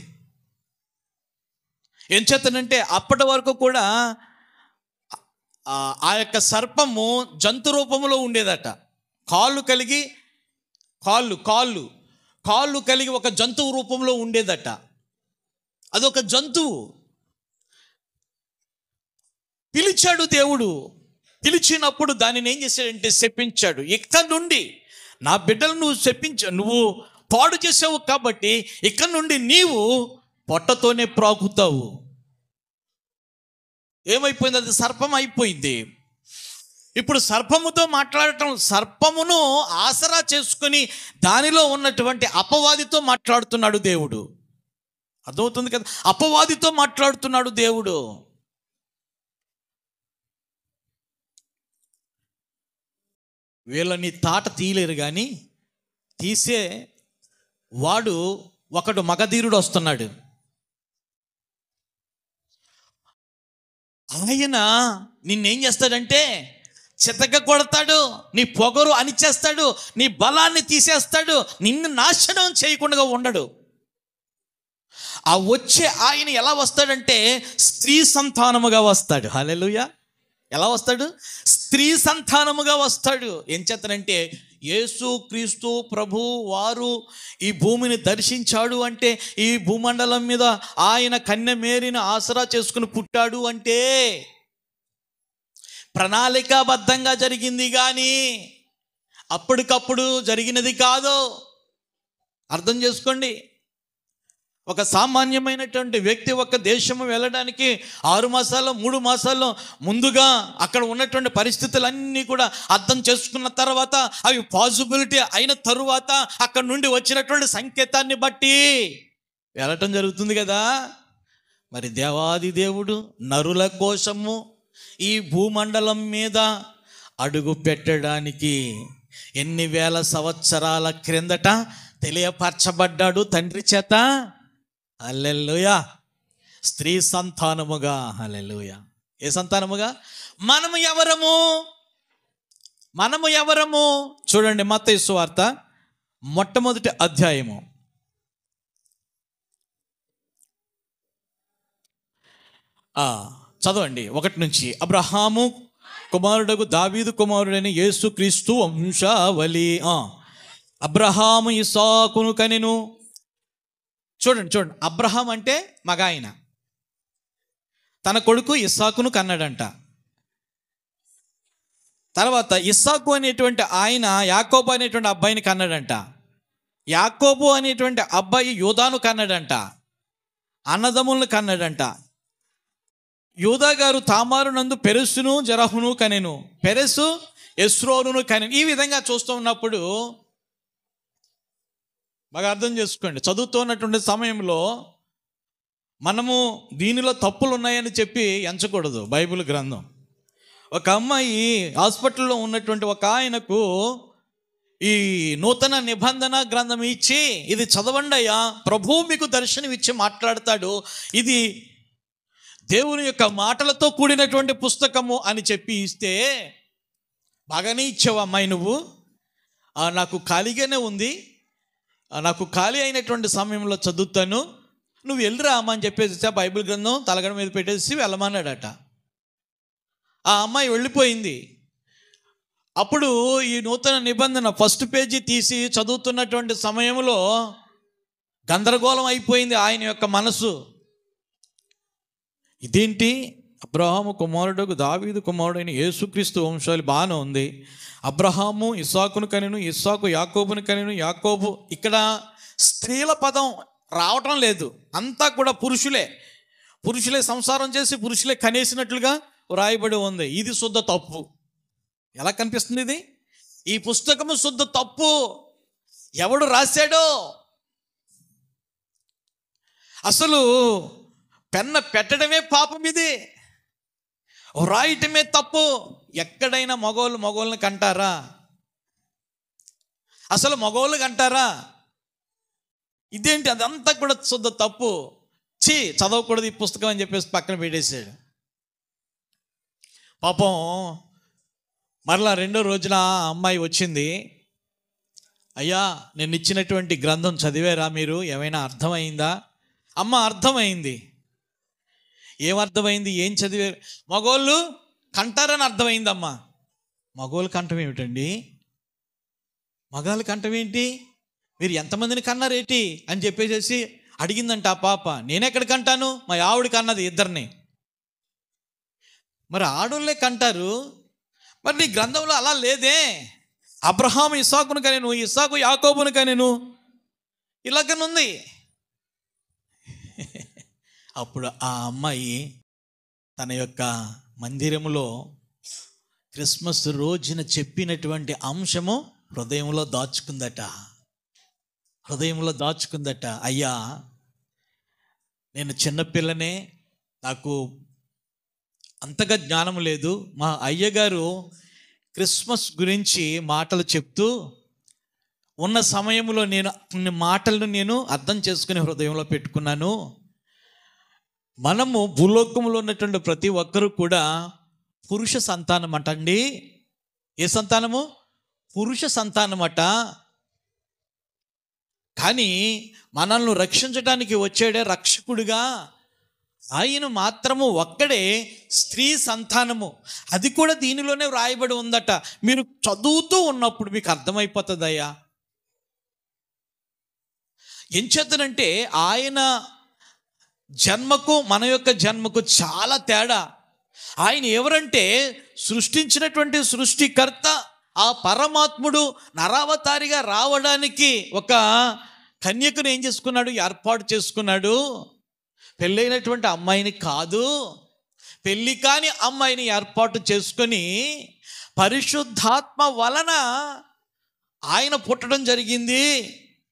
ఏం చేస్తానంటే అప్పటి వరకు కూడా ఆ యొక్క సర్పము జంతు రూపంలో ఉండేదట. కాళ్ళు కలిగి ఒక జంతువు రూపంలో ఉండేదట. అదొక జంతువు. పిలిచాడు దేవుడు. పిలిచినప్పుడు దానిని ఏం చేశాడంటే శపించాడు. ఇక్కడ నుండి నా బిడ్డలు నువ్వు పాడు చేసావు కాబట్టి ఇక్కడ నుండి నీవు పొట్టతోనే ప్రాకుతావు. ఏమైపోయింది? అది సర్పం అయిపోయింది. ఇప్పుడు సర్పముతో మాట్లాడటం, సర్పమును ఆసరా చేసుకుని దానిలో ఉన్నటువంటి అపవాదితో మాట్లాడుతున్నాడు దేవుడు. అర్థమవుతుంది కదా? అపవాదితో మాట్లాడుతున్నాడు దేవుడు. వీళ్ళని తాట తీయలేరు, కానీ తీసే వాడు ఒకడు మగధీరుడు వస్తున్నాడు. ఆయన నిన్నేం చేస్తాడంటే చితక కొడతాడు, నీ పొగరు అణిచేస్తాడు, నీ బలాన్ని తీసేస్తాడు, నిన్ను నాశనం చేయకుండా ఉండడు. ఆ వచ్చే ఆయన ఎలా వస్తాడంటే స్త్రీ సంతానముగా వస్తాడు. హల్లెలూయా. ఎలా వస్తాడు? స్త్రీ సంతానముగా వస్తాడు. ఏం చేస్తాడంటే యేసు క్రీస్తు ప్రభు వారు ఈ భూమిని దర్శించాడు అంటే, ఈ భూమండలం మీద ఆయన కన్య మేరీని ఆసరా చేసుకుని పుట్టాడు అంటే ప్రణాళికాబద్ధంగా జరిగింది, కానీ అప్పటికప్పుడు జరిగినది కాదు. అర్థం చేసుకోండి. ఒక సామాన్యమైనటువంటి వ్యక్తి ఒక దేశము వెళ్ళడానికి 6 మాసాల్లో 3 మాసాల్లో ముందుగా అక్కడ ఉన్నటువంటి పరిస్థితులన్నీ కూడా అర్థం చేసుకున్న తర్వాత, అవి పాసిబిలిటీ అయిన తరువాత అక్కడ నుండి వచ్చినటువంటి సంకేతాన్ని బట్టి వెళ్ళటం జరుగుతుంది కదా. మరి దేవాది దేవుడు నరుల కోసము ఈ భూమండలం మీద అడుగు పెట్టడానికి ఎన్ని వేల సంవత్సరాల క్రిందట తెలియపరచబడ్డాడు తండ్రి చేత. హల్లెలూయా. స్త్రీ సంతానముగా. హల్లెలూయా. ఏ సంతానముగా? మనము ఎవరము? చూడండి, మత్తయి సువార్త మొట్టమొదటి అధ్యాయము చదవండి 1 నుంచి. అబ్రహాము కుమారుడగు దావీదు కుమారుడైన యేసు క్రీస్తు వంశావళి. అబ్రహాము ఇస్సాకును కనెను. చూడండి, అబ్రహాం అంటే మగ ఆయన, తన కొడుకు ఇస్సాకును కన్నాడంట. తర్వాత ఇస్సాకు అనేటువంటి ఆయన యాకోబు అనేటువంటి అబ్బాయిని కన్నాడంట. యాకోబు అనేటువంటి అబ్బాయి యూదాను కన్నాడంట. అన్నదమ్ములను కన్నాడంట. యూదా గారు తామారు నందు పెరెసును జరహును కనెను. పెరెసు ఎస్రోనును కనెను. ఈ విధంగా చూస్తూ ఉన్నప్పుడు బాగా అర్థం చేసుకోండి. చదువుతున్నటువంటి సమయంలో మనము దీనిలో తప్పులు ఉన్నాయని చెప్పి ఎంచకూడదు. బైబిల్ గ్రంథం, ఒక అమ్మాయి హాస్పిటల్లో ఉన్నటువంటి ఒక ఆయనకు ఈ నూతన నిబంధన గ్రంథం ఇచ్చి, ఇది చదవండి అయ్యా, ప్రభువు మీకు దర్శనం ఇచ్చి మాట్లాడతాడు, ఇది దేవుని యొక్క మాటలతో కూడినటువంటి పుస్తకము అని చెప్పి ఇస్తే, బాగానే ఇచ్చావు అమ్మాయి నువ్వు, నాకు ఖాళీగానే ఉంది, నాకు ఖాళీ అయినటువంటి సమయంలో చదువుతాను, నువ్వు వెళ్ళిరా అమ్మ అని చెప్పేసి బైబిల్ గ్రంథం తలగడ మీద పెట్టేసి వెళ్ళమన్నాడట. ఆ అమ్మాయి వెళ్ళిపోయింది. అప్పుడు ఈ నూతన నిబంధన ఫస్ట్ పేజీ తీసి చదువుతున్నటువంటి సమయంలో గందరగోళం అయిపోయింది ఆయన యొక్క మనసు. ఇదేంటి, అబ్రహాము కుమారుడు దావీదు కుమారుడైన యేసుక్రీస్తు వంశాలు బాగానే ఉంది. అబ్రహాము ఇస్సాకును కనెను, ఇస్సాకు యాకోబును కనెను, యాకోబు. ఇక్కడ స్త్రీల పదం రావటం లేదు, అంతా కూడా పురుషులే సంసారం చేసి పురుషులే కనేసినట్లుగా వ్రాయబడి ఉంది. ఇది శుద్ధ తప్పు. ఎలా కనిపిస్తుంది ఇది? ఈ పుస్తకము శుద్ధ తప్పు. ఎవడు రాశాడో, అసలు పెన్న పెట్టడమే పాపం, ఇది వ్రాయటమే తప్పు. ఎక్కడైనా మగోళ్ళని కంటారా? అసలు మగోళ్ళు కంటారా? ఇదేంటి, అదంతా కూడా శుద్ధ తప్పు. చదవకూడదు ఈ పుస్తకం అని చెప్పేసి పక్కన పెట్టేశాడు. పాపం మరలా 2వ రోజున అమ్మాయి వచ్చింది. అయ్యా, నేను ఇచ్చినటువంటి గ్రంథం చదివారా మీరు? ఏమైనా అర్థమైందా? అమ్మ, అర్థమైంది. ఏమర్థమైంది? ఏం చదివారు? మగోళ్ళు కంటారని అర్థమైందమ్మా. మగోళ్ళు కంఠం ఏమిటండి? మగాళ్ళు కంఠం ఏంటి? మీరు ఎంతమందిని కన్నారేంటి అని చెప్పేసి అడిగిందంట ఆ పాప. నేనెక్కడ కంటాను? మా ఆవిడ కన్నది 2. మరి ఆడోళ్ళే కంటారు, మరి నీ గ్రంథంలో అలా లేదే. అబ్రహాము ఇస్సాకును కనెను, ఇస్సాకు యాకోబును కనెను, ఇలాగనుంది. అప్పుడు ఆ అమ్మాయి తన యొక్క మందిరంలో క్రిస్మస్ రోజున చెప్పినటువంటి అంశము హృదయంలో దాచుకుందట. అయ్యా, నేను చిన్నపిల్లనే, నాకు అంతగా జ్ఞానం లేదు. మా అయ్యగారు క్రిస్మస్ గురించి మాటలు చెప్తూ ఉన్న సమయంలో నేను కొన్ని మాటలను నేను అర్థం చేసుకుని హృదయంలో పెట్టుకున్నాను. మనము భూలోకంలో ఉన్నటువంటి ప్రతి ఒక్కరూ కూడా పురుష సంతానం అంటండి. ఏ సంతానము? పురుష సంతానమట. కానీ మనల్ని రక్షించడానికి వచ్చాడే రక్షకుడిగా, ఆయన మాత్రము ఒక్కడే స్త్రీ సంతానము. అది కూడా దీనిలోనే వ్రాయబడి ఉందట. మీరు చదువుతూ ఉన్నప్పుడు మీకు అర్థమైపోతుందయ్యా. ఏం చేతనంటే ఆయన జన్మకు మన యొక్క జన్మకు చాలా తేడా. ఆయన ఎవరంటే సృష్టించినటువంటి సృష్టికర్త, ఆ పరమాత్ముడు నరావతారిగా రావడానికి ఒక కన్యకను ఏం చేసుకున్నాడు? ఏర్పాటు చేసుకున్నాడు. పెళ్ళైనటువంటి అమ్మాయిని కాదు, పెళ్ళి కాని అమ్మాయిని ఏర్పాటు చేసుకొని పరిశుద్ధాత్మ వలన ఆయన పుట్టడం జరిగింది.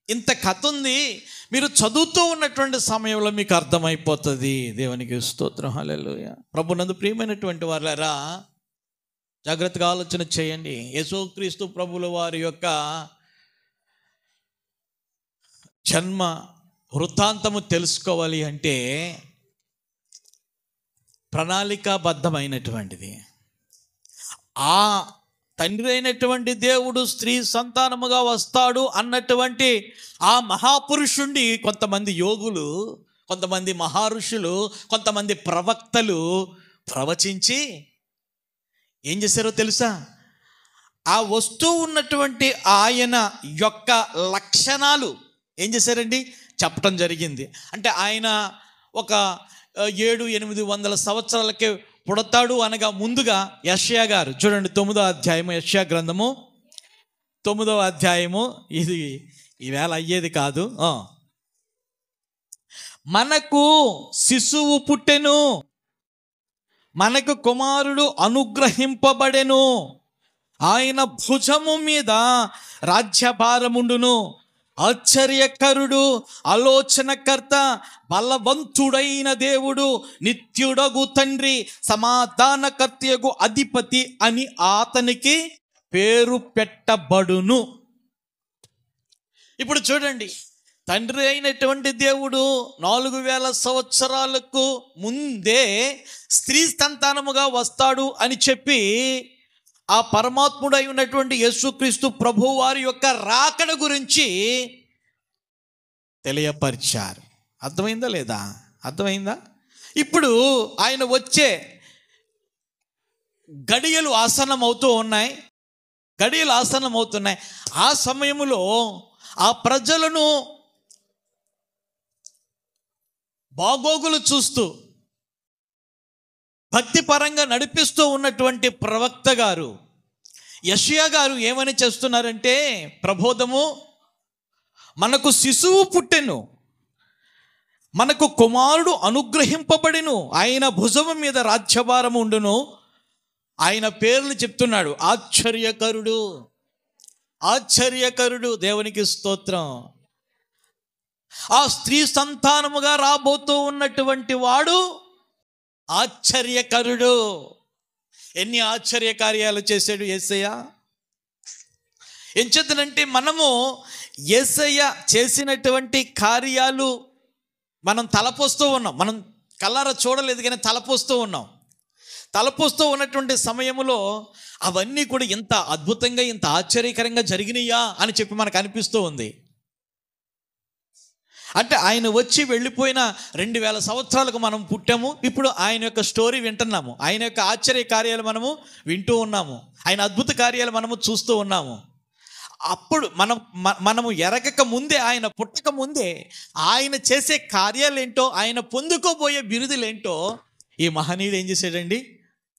ఇంత కథ ఉంది. మీరు చదువుతూ ఉన్నటువంటి సమయంలో మీకు అర్థమైపోతుంది. దేవునికి స్తోత్రం, హల్లెలూయా. ప్రభునందు ప్రియమైనటువంటి వారులారా, జాగ్రత్తగా ఆలోచన చేయండి. యేసుక్రీస్తు ప్రభుల వారి యొక్క జన్మ వృత్తాంతము తెలుసుకోవాలి అంటే ప్రణాళికాబద్ధమైనటువంటిది. ఆ తండ్రి అయినటువంటి దేవుడు స్త్రీ సంతానముగా వస్తాడు అన్నటువంటి ఆ మహాపురుషుండి కొంతమంది యోగులు, కొంతమంది మహారుషులు, కొంతమంది ప్రవక్తలు ప్రవచించి ఏం చేశారో తెలుసా? ఆ వస్తూ ఉన్నటువంటి ఆయన యొక్క లక్షణాలు ఏం చేశారండి? చెప్పటం జరిగింది. అంటే ఆయన ఒక 700-800 సంవత్సరాలకే పుడతాడు అనగా ముందుగా యెషయా గారు చూడండి, 9వ అధ్యాయము, యెషయా గ్రంథము 9వ అధ్యాయము. ఇది ఈవేళ అయ్యేది కాదు. మనకు శిశువు పుట్టెను, మనకు కుమారుడు అనుగ్రహింపబడెను, ఆయన భుజము మీద రాజ్యభారముండును, ఆశ్చర్యకరుడు, ఆలోచనకర్త, బలవంతుడైన దేవుడు, నిత్యుడగు తండ్రి, సమాధానకర్తయగు అధిపతి అని అతనికి పేరు పెట్టబడును. ఇప్పుడు చూడండి, తండ్రి అయినటువంటి దేవుడు 4000 సంవత్సరాలకు ముందే స్త్రీ సంతానముగా వస్తాడు అని చెప్పి ఆ పరమాత్ముడై ఉన్నటువంటి యేసుక్రీస్తు ప్రభు వారి యొక్క రాకడ గురించి తెలియపరిచారు. అర్థమైందా లేదా? అర్థమైందా? ఇప్పుడు ఆయన వచ్చే గడియలు ఆసన్నం అవుతూ ఉన్నాయి, గడియలు ఆసన్నం అవుతున్నాయి. ఆ సమయంలో ఆ ప్రజలను బాగోగులు చూస్తూ భక్తిపరంగా నడిపిస్తూ ఉన్నటువంటి ప్రవక్త గారు యెషయా గారు ఏమని చేస్తున్నారంటే, ప్రబోధము, మనకు శిశువు పుట్టెను, మనకు కుమారుడు అనుగ్రహింపబడిను, ఆయన భుజము మీద రాజ్యభారము ఉండును. ఆయన పేర్లు చెప్తున్నాడు. ఆశ్చర్యకరుడు, ఆశ్చర్యకరుడు. దేవునికి స్తోత్రం. ఆ స్త్రీ సంతానముగా రాబోతూ ఉన్నటువంటి వాడు ఆశ్చర్యకరుడు. ఎన్ని ఆశ్చర్య కార్యాలు చేశాడు యేసయ్య. ఎంచేతనంటే మనము యేసయ్య చేసినటువంటి కార్యాలు మనం తలపోస్తూ ఉన్నాం. మనం కళ్ళారా చూడలేదు కానీ తలపోస్తూ ఉన్నాం. తలపోస్తూ ఉన్నటువంటి సమయంలో అవన్నీ కూడా ఇంత అద్భుతంగా, ఇంత ఆశ్చర్యకరంగా జరిగినాయా అని చెప్పి మనకు అనిపిస్తూ ఉంది. అంటే ఆయన వచ్చి వెళ్ళిపోయిన 2000 సంవత్సరాలకు మనం పుట్టాము. ఇప్పుడు ఆయన యొక్క స్టోరీ వింటున్నాము, ఆయన యొక్క ఆశ్చర్య కార్యాలు మనము వింటూ ఉన్నాము, ఆయన అద్భుత కార్యాలు మనము చూస్తూ ఉన్నాము. అప్పుడు మనము ఎరగక ముందే, ఆయన పుట్టక ముందే ఆయన చేసే కార్యాలేంటో, ఆయన పొందుకోబోయే బిరుదులేంటో ఈ మహనీయుడు ఏం చేశాడండి?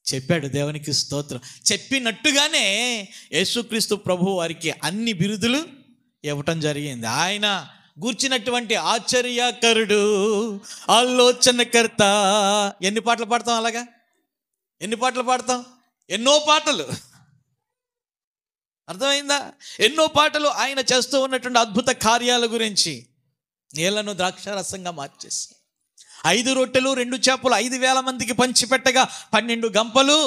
చెప్పాడు. దేవునికి స్తోత్రం. చెప్పినట్టుగానే యేసుక్రీస్తు ప్రభు వారికి అన్ని బిరుదులు ఇవ్వటం జరిగింది. ఆయన గూర్చినటువంటి ఆశ్చర్యకరుడు, ఆలోచనకర్త. ఎన్ని పాటలు పాడతాం అలాగా? ఎన్ని పాటలు పాడతాం? ఎన్నో పాటలు. అర్థమైందా? ఎన్నో పాటలు ఆయన చేస్తూ ఉన్నటువంటి అద్భుత కార్యాల గురించి. నీళ్లను ద్రాక్షారసంగా మార్చేసి 5 రొట్టెలు 2 చేపలు 5,000 మందికి పంచిపెట్టగా 12 గంపలు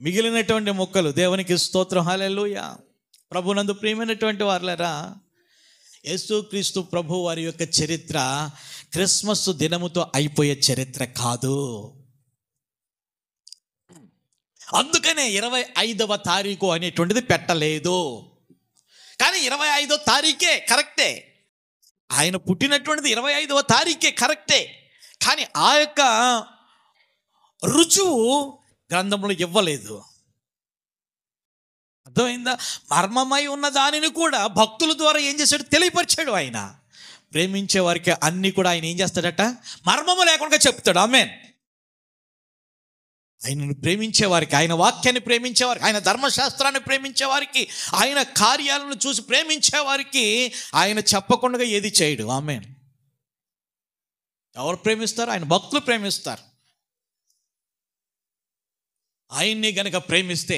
మిగిలినటువంటి మొక్కలు. దేవునికి స్తోత్రం, హల్లెలూయా. ప్రభునందు ప్రియమైనటువంటి వారులారా, యేసుక్రీస్తు ప్రభు వారి యొక్క చరిత్ర క్రిస్మస్ దినముతో అయిపోయే చరిత్ర కాదు. అందుకనే 25వ తారీఖు అనేటువంటిది పెట్టలేదు. కానీ 25వ తారీఖే కరెక్టే. ఆయన పుట్టినటువంటిది 25వ తారీఖే కరెక్టే. కానీ ఆ యొక్క రుజువు గ్రంథంలో ఇవ్వలేదు. అర్థమైందా? మర్మమై ఉన్న దానిని కూడా భక్తుల ద్వారా ఏం చేశాడు? తెలియపరిచాడు. ఆయన ప్రేమించే వారికి అన్నీ కూడా ఆయన ఏం చేస్తాడట? మర్మము లేకుండా చెప్తాడు. ఆమేన్. ఆయనను ప్రేమించేవారికి, ఆయన వాక్యాన్ని ప్రేమించేవారికి, ఆయన ధర్మశాస్త్రాన్ని ప్రేమించేవారికి, ఆయన కార్యాలను చూసి ప్రేమించేవారికి ఆయన చెప్పకుండా ఏది చేయడు. ఆమేన్. ఎవరు ప్రేమిస్తారు? ఆయన భక్తులు ప్రేమిస్తారు. ఆయన్ని గనక ప్రేమిస్తే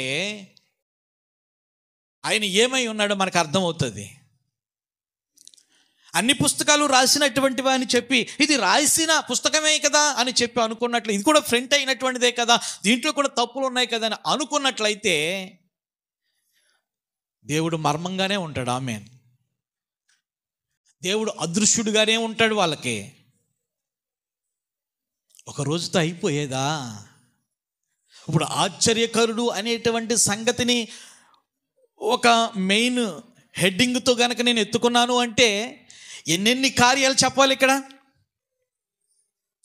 ఆయన ఏమై ఉన్నాడో మనకు అర్థమవుతుంది. అన్ని పుస్తకాలు రాసినటువంటివా అని చెప్పి, ఇది రాసిన పుస్తకమే కదా అని చెప్పి అనుకున్నట్లు, ఇది కూడా ప్రింట్ అయినటువంటిదే కదా, దీంట్లో కూడా తప్పులు ఉన్నాయి కదా అని అనుకున్నట్లయితే దేవుడు మర్మంగానే ఉంటాడు. ఆమేన్. దేవుడు అదృశ్యుడుగానే ఉంటాడు. వాళ్ళకి ఒక రోజుతో అయిపోయేదా? ఇప్పుడు ఆశ్చర్యకరుడు అనేటువంటి సంగతిని ఒక మెయిన్ హెడ్డింగ్తో కనుక నేను ఎత్తుకున్నాను అంటే ఎన్నెన్ని కార్యాలు చెప్పాలి ఇక్కడ.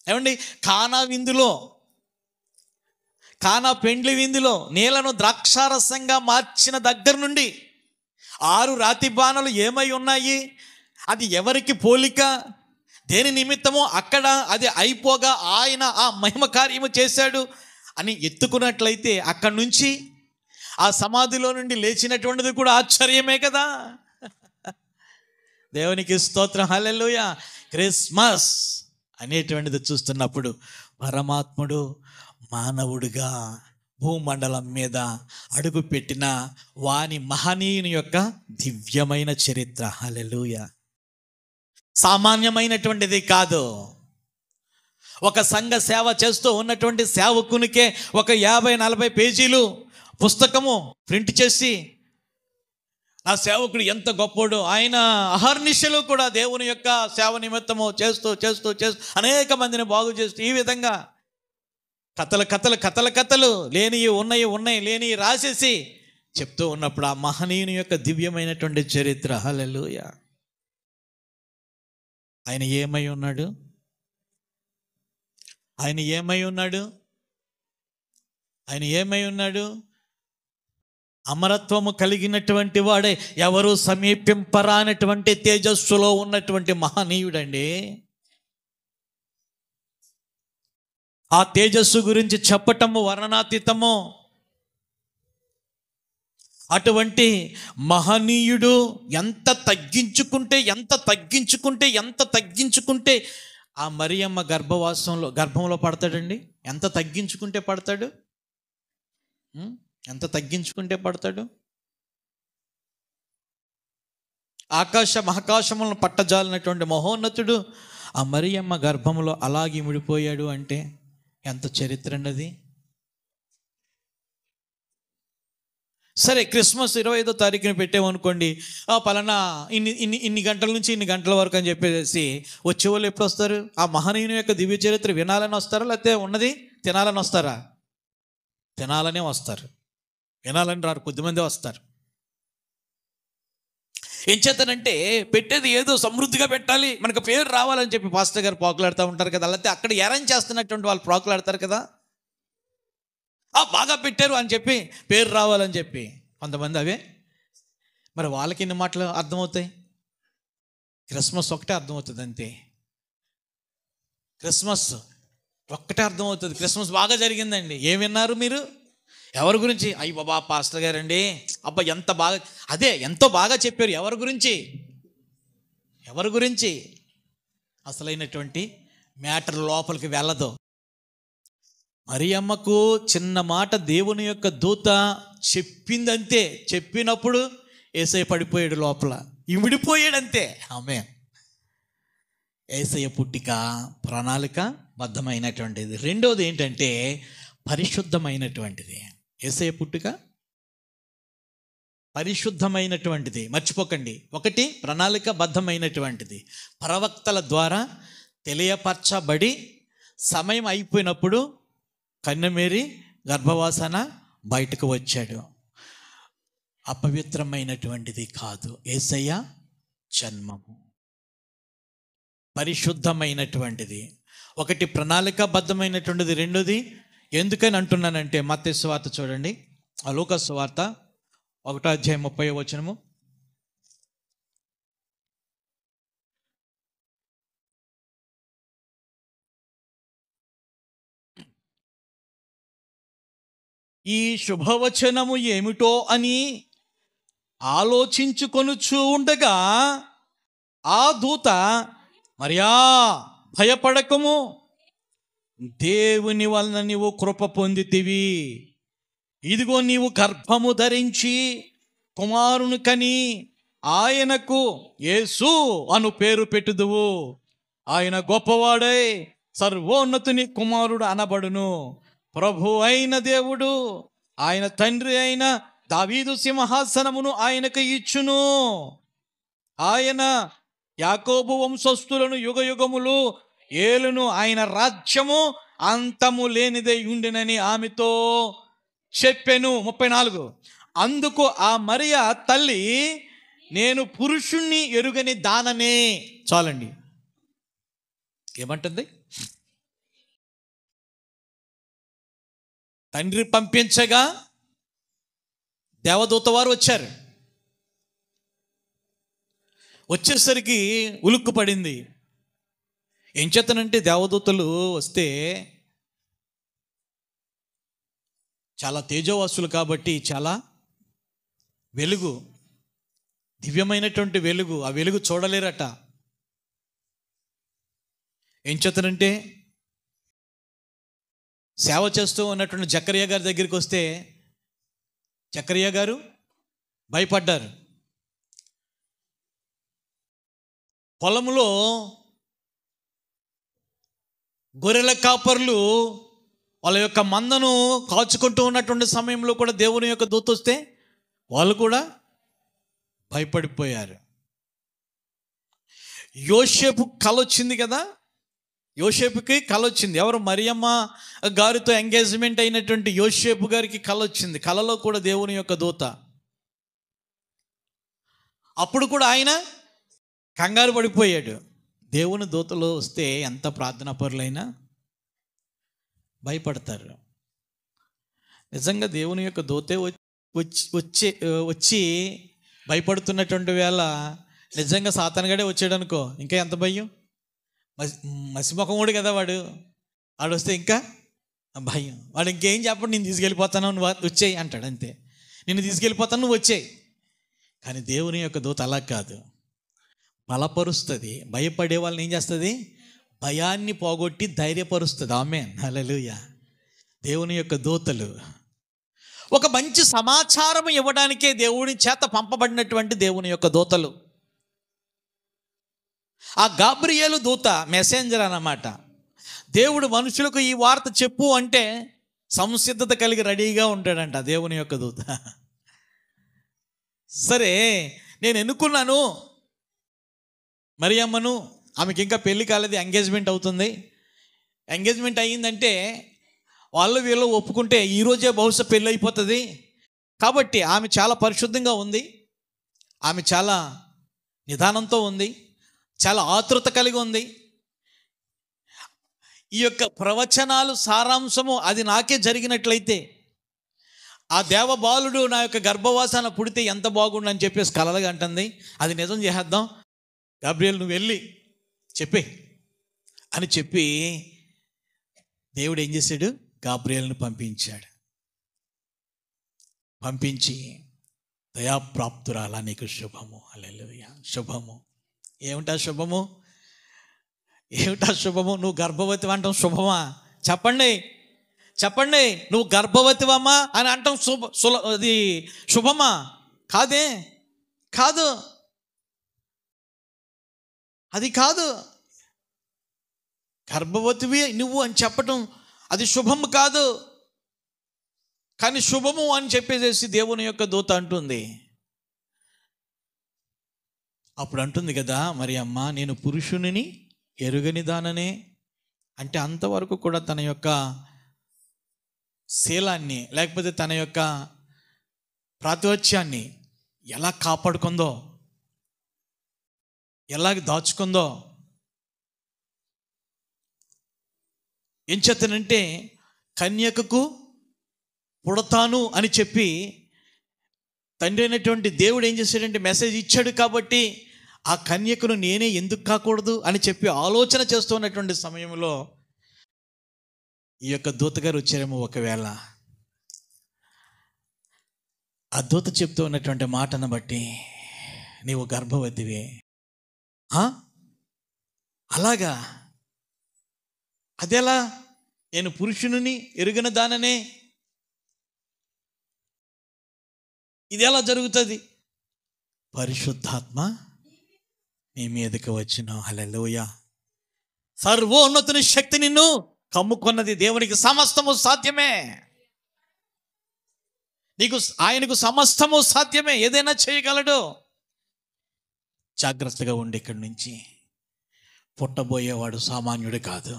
ఏమండి, కానా విందులో, కానా పెండ్లి విందులో నీళ్లను ద్రాక్షారసంగా మార్చిన దగ్గర నుండి 6 రాతి బాణలు ఏమై ఉన్నాయి, అది ఎవరికి పోలిక, దేని నిమిత్తమో అక్కడ అది అయిపోగా ఆయన ఆ మహిమ కార్యము చేశాడు అని ఎత్తుకున్నట్లయితే అక్కడి నుంచి ఆ సమాధిలో నుండి లేచినటువంటిది కూడా ఆశ్చర్యమే కదా. దేవునికి స్తోత్రం, హల్లెలూయా. క్రిస్మస్ అనేటువంటిది చూస్తున్నప్పుడు పరమాత్ముడు మానవుడిగా భూమండలం మీద అడుగుపెట్టిన వాని మహనీయుని యొక్క దివ్యమైన చరిత్ర. హల్లెలూయా. సామాన్యమైనటువంటిది కాదు. ఒక సంఘ సేవ చేస్తూ ఉన్నటువంటి సేవకునికే ఒక 50-40 పేజీలు పుస్తకము ప్రింట్ చేసి, ఆ సేవకుడు ఎంత గొప్పోడు, ఆయన అహర్నిశలు కూడా దేవుని యొక్క సేవ నిమిత్తము చేస్తూ చేస్తూ చేస్తూ అనేక మందిని బాగు చేస్తూ, ఈ విధంగా కథలు లేనివి ఉన్నాయి లేని రాసేసి చెప్తూ ఉన్నప్పుడు ఆ మహనీయుని యొక్క దివ్యమైనటువంటి చరిత్ర. హల్లెలూయా. ఆయన ఏమై ఉన్నాడు? ఆయన ఏమై ఉన్నాడు? ఆయన ఏమై ఉన్నాడు? అమరత్వము కలిగినటువంటి వాడే, ఎవరు సమీపింపరానటువంటి తేజస్సులో ఉన్నటువంటి మహనీయుడండి. ఆ తేజస్సు గురించి చెప్పటము వర్ణనాతీతము. అటువంటి మహనీయుడు ఎంత తగ్గించుకుంటే ఆ మరియమ్మ గర్భంలో పడతాడండి. ఎంత తగ్గించుకుంటే పడతాడు? ఎంత తగ్గించుకుంటే పడతాడు? మహాకాశములను పట్టజాలినటువంటి మహోన్నతుడు ఆ మరియమ్మ గర్భంలో అలాగే ముడిపోయాడు అంటే ఎంత చరిత్ర అండి అది. సరే, క్రిస్మస్ 25వ తారీఖున పెట్టామనుకోండి, పలానా ఇన్ని గంటల నుంచి ఇన్ని గంటల వరకు అని చెప్పేసి వచ్చేవాళ్ళు ఎప్పుడు వస్తారు? ఆ మహనీయుని యొక్క దివ్య చరిత్ర వినాలని వస్తారా, లేకపోతే ఉన్నది తినాలని వస్తారా? తినాలనే వస్తారు, వినాలని రారు. కొద్దిమంది వస్తారు. ఏం చేస్తానంటే పెట్టేది ఏదో సమృద్ధిగా పెట్టాలి, మనకు పేరు రావాలని చెప్పి పాస్టర్ గారు పాకులాడుతూ ఉంటారు కదా, లేకపోతే అక్కడ అరేంజ్ చేస్తున్నటువంటి వాళ్ళు పాకులాడతారు కదా, బాగా పెట్టారు అని చెప్పి పేరు రావాలని చెప్పి కొంతమంది. అవే మరి వాళ్ళకి ఎన్ని మాటలు అర్థమవుతాయి? క్రిస్మస్ ఒకటే అర్థమవుతుంది అంతే. క్రిస్మస్ ఒక్కటే అర్థమవుతుంది. క్రిస్మస్ బాగా జరిగిందండి. ఏం విన్నారు మీరు? ఎవరి గురించి? అయ్యి బాబా పాస్టర్ గారండి, అబ్బా ఎంత బాగా, అదే ఎంతో బాగా చెప్పారు. ఎవరి గురించి? అసలైనటువంటి మ్యాటర్ లోపలికి వెళ్ళదు. మరియమ్మకు చిన్న మాట దేవుని యొక్క దూత చెప్పిందంతే. చెప్పినప్పుడు యేసయ్య పడిపోయాడు, లోపల ఇమిడిపోయాడంతే. ఆమేన్. యేసయ్య పుట్టిక ప్రణాళిక బద్ధమైనటువంటిది. రెండోది ఏంటంటే పరిశుద్ధమైనటువంటిది. యేసయ్య పుట్టుక పరిశుద్ధమైనటువంటిది, మర్చిపోకండి. ఒకటి ప్రణాళికబద్ధమైనటువంటిది, ప్రవక్తల ద్వారా తెలియపరచబడి సమయం అయిపోయినప్పుడు కన్యమేరీ గర్భవాసన బయటకు వచ్చాడు. అపవిత్రమైనటువంటిది కాదు యేసయ్య జన్మము, పరిశుద్ధమైనటువంటిది. ఒకటి ప్రణాళికాబద్ధమైనటువంటిది, రెండోది ఎందుకని అంటున్నానంటే మత్తయి సువార్త చూడండి, లూకా సువార్త 1:30. ఈ శుభవచనము ఏమిటో అని ఆలోచించుకొనుచూ ఉండగా ఆ దూత, మరియా భయపడకము, దేవుని వలన నీవు కృప పొందితివి, ఇదిగో నీవు గర్భము ధరించి కుమారుని కని ఆయనకు యేసు అను పేరు పెట్టుదువు, ఆయన గొప్పవాడై సర్వోన్నతుని కుమారుడు అనబడును, ప్రభు అయిన దేవుడు ఆయన తండ్రి అయిన దావీదు సింహాసనమును ఆయనకు ఇచ్చును, ఆయన యాకోబు వంశస్థులను యుగయుగములు ఏలును, ఆయన రాజ్యము అంతము లేనిదై ఉండినని ఆమెతో చెప్పెను. 34. అందుకు ఆ మరియ తల్లి, నేను పురుషుణ్ణి ఎరుగని దాననే. చాలండి. ఏమంటుంది? తండ్రి పంపించగా దేవదూత వారు వచ్చారు. వచ్చేసరికి ఉలుక్కు పడింది. ఏం చేతనంటే దేవదూతలు వస్తే చాలా తేజోవాసులు కాబట్టి చాలా వెలుగు, దివ్యమైనటువంటి వెలుగు, ఆ వెలుగు చూడలేరట. ఏం చేతనంటే సేవ చేస్తూ ఉన్నటువంటి జకరియా గారి దగ్గరికి వస్తే జకరియా గారు భయపడ్డారు. పొలంలో గొర్రెల కాపర్లు వాళ్ళ యొక్క మందను కాచుకుంటూ ఉన్నటువంటి సమయంలో కూడా దేవుని యొక్క దూత వస్తే వాళ్ళు కూడా భయపడిపోయారు. యోసేపు కల వచ్చింది కదా, యోసేపుకి కల వచ్చింది. ఎవరు? మరియమ్మ గారితో ఎంగేజ్మెంట్ అయినటువంటి యోసేపు గారికి కల వచ్చింది. కలలో కూడా దేవుని యొక్క దూత. అప్పుడు కూడా ఆయన కంగారు పడిపోయాడు. దేవుని దూతలు వస్తే ఎంత ప్రార్థనా పరులైనా భయపడతారు. నిజంగా దేవుని యొక్క దూతే వచ్చి భయపడుతున్నటువంటి వేళ నిజంగా సాతానుగాడే వచ్చాడు అనుకో, ఇంకా ఎంత భయం. మసిముఖముడు కదా వాడు వస్తే ఇంకా భయం. వాడు ఇంకేం చెప్పడు, నేను తీసుకెళ్ళిపోతాను, నువ్వు వచ్చేయి అంటాడు, అంతే. నిన్ను తీసుకెళ్ళిపోతాను, నువ్వు వచ్చేయి. కానీ దేవుని యొక్క దూత అలా కాదు, బలపరుస్తుంది. భయపడే వాళ్ళని ఏం చేస్తుంది? భయాన్ని పోగొట్టి ధైర్యపరుస్తుంది. ఆమేన్, హల్లెలూయా. దేవుని యొక్క దూతలు ఒక మంచి సమాచారం ఇవ్వడానికే దేవుని చేత పంపబడినటువంటి దేవుని యొక్క దూతలు. ఆ గాబ్రియేలు దూత మెసెంజర్ అన్నమాట. దేవుడు మనుషులకు ఈ వార్త చెప్పు అంటే సంసిద్ధత కలిగి రెడీగా ఉంటాడంట దేవుని యొక్క దూత. సరే, నేను ఎన్నుకున్నాను మరియమ్మను, ఆమెకి ఇంకా పెళ్లి కాలేదు, ఎంగేజ్మెంట్ అవుతుంది. ఎంగేజ్మెంట్ అయ్యిందంటే వాళ్ళు వీళ్ళు ఒప్పుకుంటే ఈరోజే బహుశా పెళ్ళి అయిపోతుంది. కాబట్టి ఆమె చాలా పరిశుద్ధంగా ఉంది, ఆమె చాలా నిదానంతో ఉంది, చాలా ఆతృత కలిగి ఉంది. ఈ యొక్క ప్రవచనాలు సారాంశము అది నాకే జరిగినట్లయితే, ఆ దేవబాలుడు నా యొక్క గర్భవాసన పుడితే ఎంత బాగుండని చెప్పేసి కలలుగా అంటుంది. అది నిజం చేసేద్దాం, గాబ్రియేల్ నువ్వు వెళ్ళి చెప్పే అని చెప్పి దేవుడు ఏం చేశాడు? గాబ్రియేల్ను పంపించాడు. పంపించి దయాప్రాప్తురాలా నీకు శుభము, హల్లెలూయా, శుభము. ఏమిటా శుభము? ఏమిటా శుభము? నువ్వు గర్భవతి అంటాం శుభమా? చెప్పండి, చెప్పండి. నువ్వు గర్భవతివమ్మా అని అంటాం అది శుభమా? కాదే, కాదు, అది కాదు. గర్భవతివి నువ్వు అని చెప్పటం అది శుభం కాదు. కానీ శుభము అని చెప్పేసి దేవుని యొక్క దూత అంటుంది. అప్పుడు అంటుంది కదా మరి అమ్మ, నేను పురుషునిని ఎరుగని దాననే. అంటే అంతవరకు కూడా తన యొక్క శీలాన్ని లేకపోతే తన యొక్క ప్రాతిపత్యాన్ని ఎలా కాపాడుకుందో, ఎలాగ దాచుకుందో. ఏం చేతనంటే కన్యకకు పుడతాను అని చెప్పి తండ్రి అయినటువంటి దేవుడు ఏం చేశాడంటే మెసేజ్ ఇచ్చాడు. కాబట్టి ఆ కన్యకను నేనే ఎందుకు కాకూడదు అని చెప్పి ఆలోచన చేస్తున్నటువంటి సమయంలో ఈ యొక్క దూతగారు వచ్చారేమో. ఒకవేళ ఆ దూత చెప్తూ ఉన్నటువంటి మాటను బట్టి నీవు గర్భవతివే, అలాగా అదెలా, నేను పురుషుని ఎరుగని దాననే, ఇది ఎలా జరుగుతుంది? పరిశుద్ధాత్మ నీ మీదకి వచ్చిన. హల్లెలూయా. సర్వోన్నతుని శక్తి నిన్ను కమ్ముకున్నది. దేవునికి సమస్తము సాధ్యమే. ఆయనకు సమస్తము సాధ్యమే, ఏదైనా చేయగలడు. జాగ్రత్తగా ఉండి ఇక్కడి నుంచి. పుట్టబోయేవాడు సామాన్యుడు కాదు.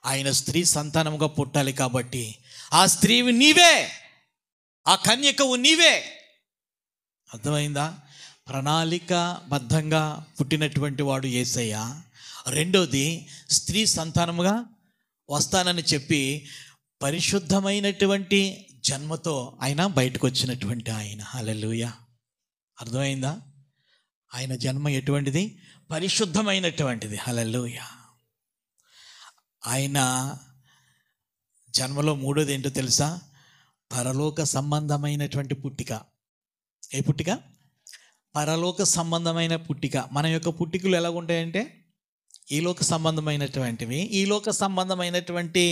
ఆయన స్త్రీ సంతానముగా పుట్టాలి. కాబట్టి ఆ స్త్రీవి నీవే, ఆ కన్యకవు నీవే. అర్థమైందా? ప్రణాళికాబద్ధంగా పుట్టినటువంటి వాడు యేసయ్య. రెండోది, స్త్రీ సంతానముగా వస్తానని చెప్పి పరిశుద్ధమైనటువంటి జన్మతో ఆయన బయటకు వచ్చినటువంటి ఆయన. హల్లెలూయా. అర్థమైందా? ఆయన జన్మ ఎటువంటిది? పరిశుద్ధమైనటువంటిది. హల్లెలూయా. ఆయన జన్మలో మూడోది ఏంటో తెలుసా? పరలోక సంబంధమైనటువంటి పుట్టిక. ఏ పుట్టిక? పరలోక సంబంధమైన పుట్టిక. మన యొక్క పుట్టికలు ఎలా ఉంటాయంటే ఈ లోక సంబంధమైనటువంటివి. ఈ లోక సంబంధమైనటువంటి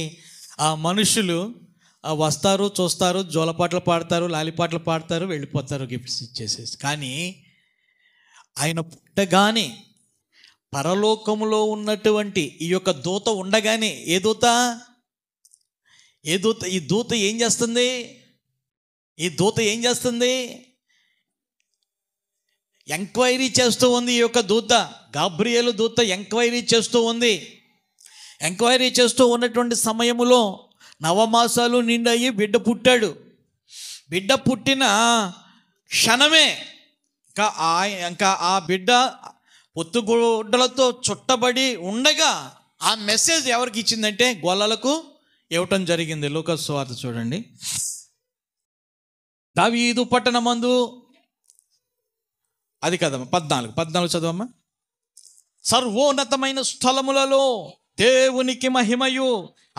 ఆ మనుషులు వస్తారు, చూస్తారు, జోలపాటలు పాడతారు, లాలిపాటలు పాడతారు, వెళ్ళిపోతారు గిఫ్ట్స్ ఇచ్చేసేసి. కానీ ఆయన పుట్టగానే పరలోకములో ఉన్నటువంటి ఈ యొక్క దూత ఉండగానే, ఏ దూత? ఈ దూత ఏం చేస్తుంది? ఈ దూత ఏం చేస్తుంది? ఎంక్వైరీ చేస్తూ ఉంది. ఈ యొక్క దూత, గాబ్రియేలు దూత ఎంక్వైరీ చేస్తూ ఉంది. ఎంక్వైరీ చేస్తూ ఉన్నటువంటి సమయములో 9 మాసాలు నిండయి బిడ్డ పుట్టాడు. బిడ్డ పుట్టిన క్షణమే ఇంకా ఆ బిడ్డ పొత్తుగుడ్డలతో చుట్టబడి ఉండగా ఆ మెసేజ్ ఎవరికి ఇచ్చిందంటే గొల్లలకు ఇవ్వటం జరిగింది. లూకా సువార్త చూడండి. దావీదు పట్టణమందు, అది కదమ్మా 14 చదవమ్మా. సర్వోన్నతమైన స్థలములలో దేవునికి మహిమయు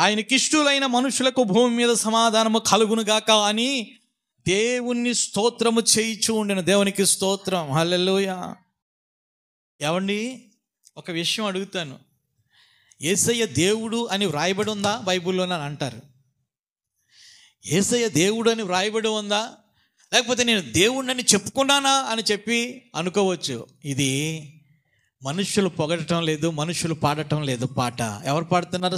ఆయనకిష్టులైన మనుషులకు భూమి మీద సమాధానము కలుగునుగాక అని దేవుణ్ణి స్తోత్రము చేయిచూ ఉండిన. దేవునికి స్తోత్రం. హల్లెలూయా. ఏమండి, ఒక విషయం అడుగుతాను. యేసయ్య దేవుడు అని వ్రాయబడి ఉందా బైబిల్లోనని అంటారు. యేసయ్య దేవుడు అని వ్రాయబడి ఉందా? లేకపోతే నేను దేవుడిని చెప్పుకున్నానా అని చెప్పి అనుకోవచ్చు. ఇది మనుషులు పొగడటం లేదు, మనుషులు పాడటం లేదు. పాట ఎవరు పాడుతున్నారు?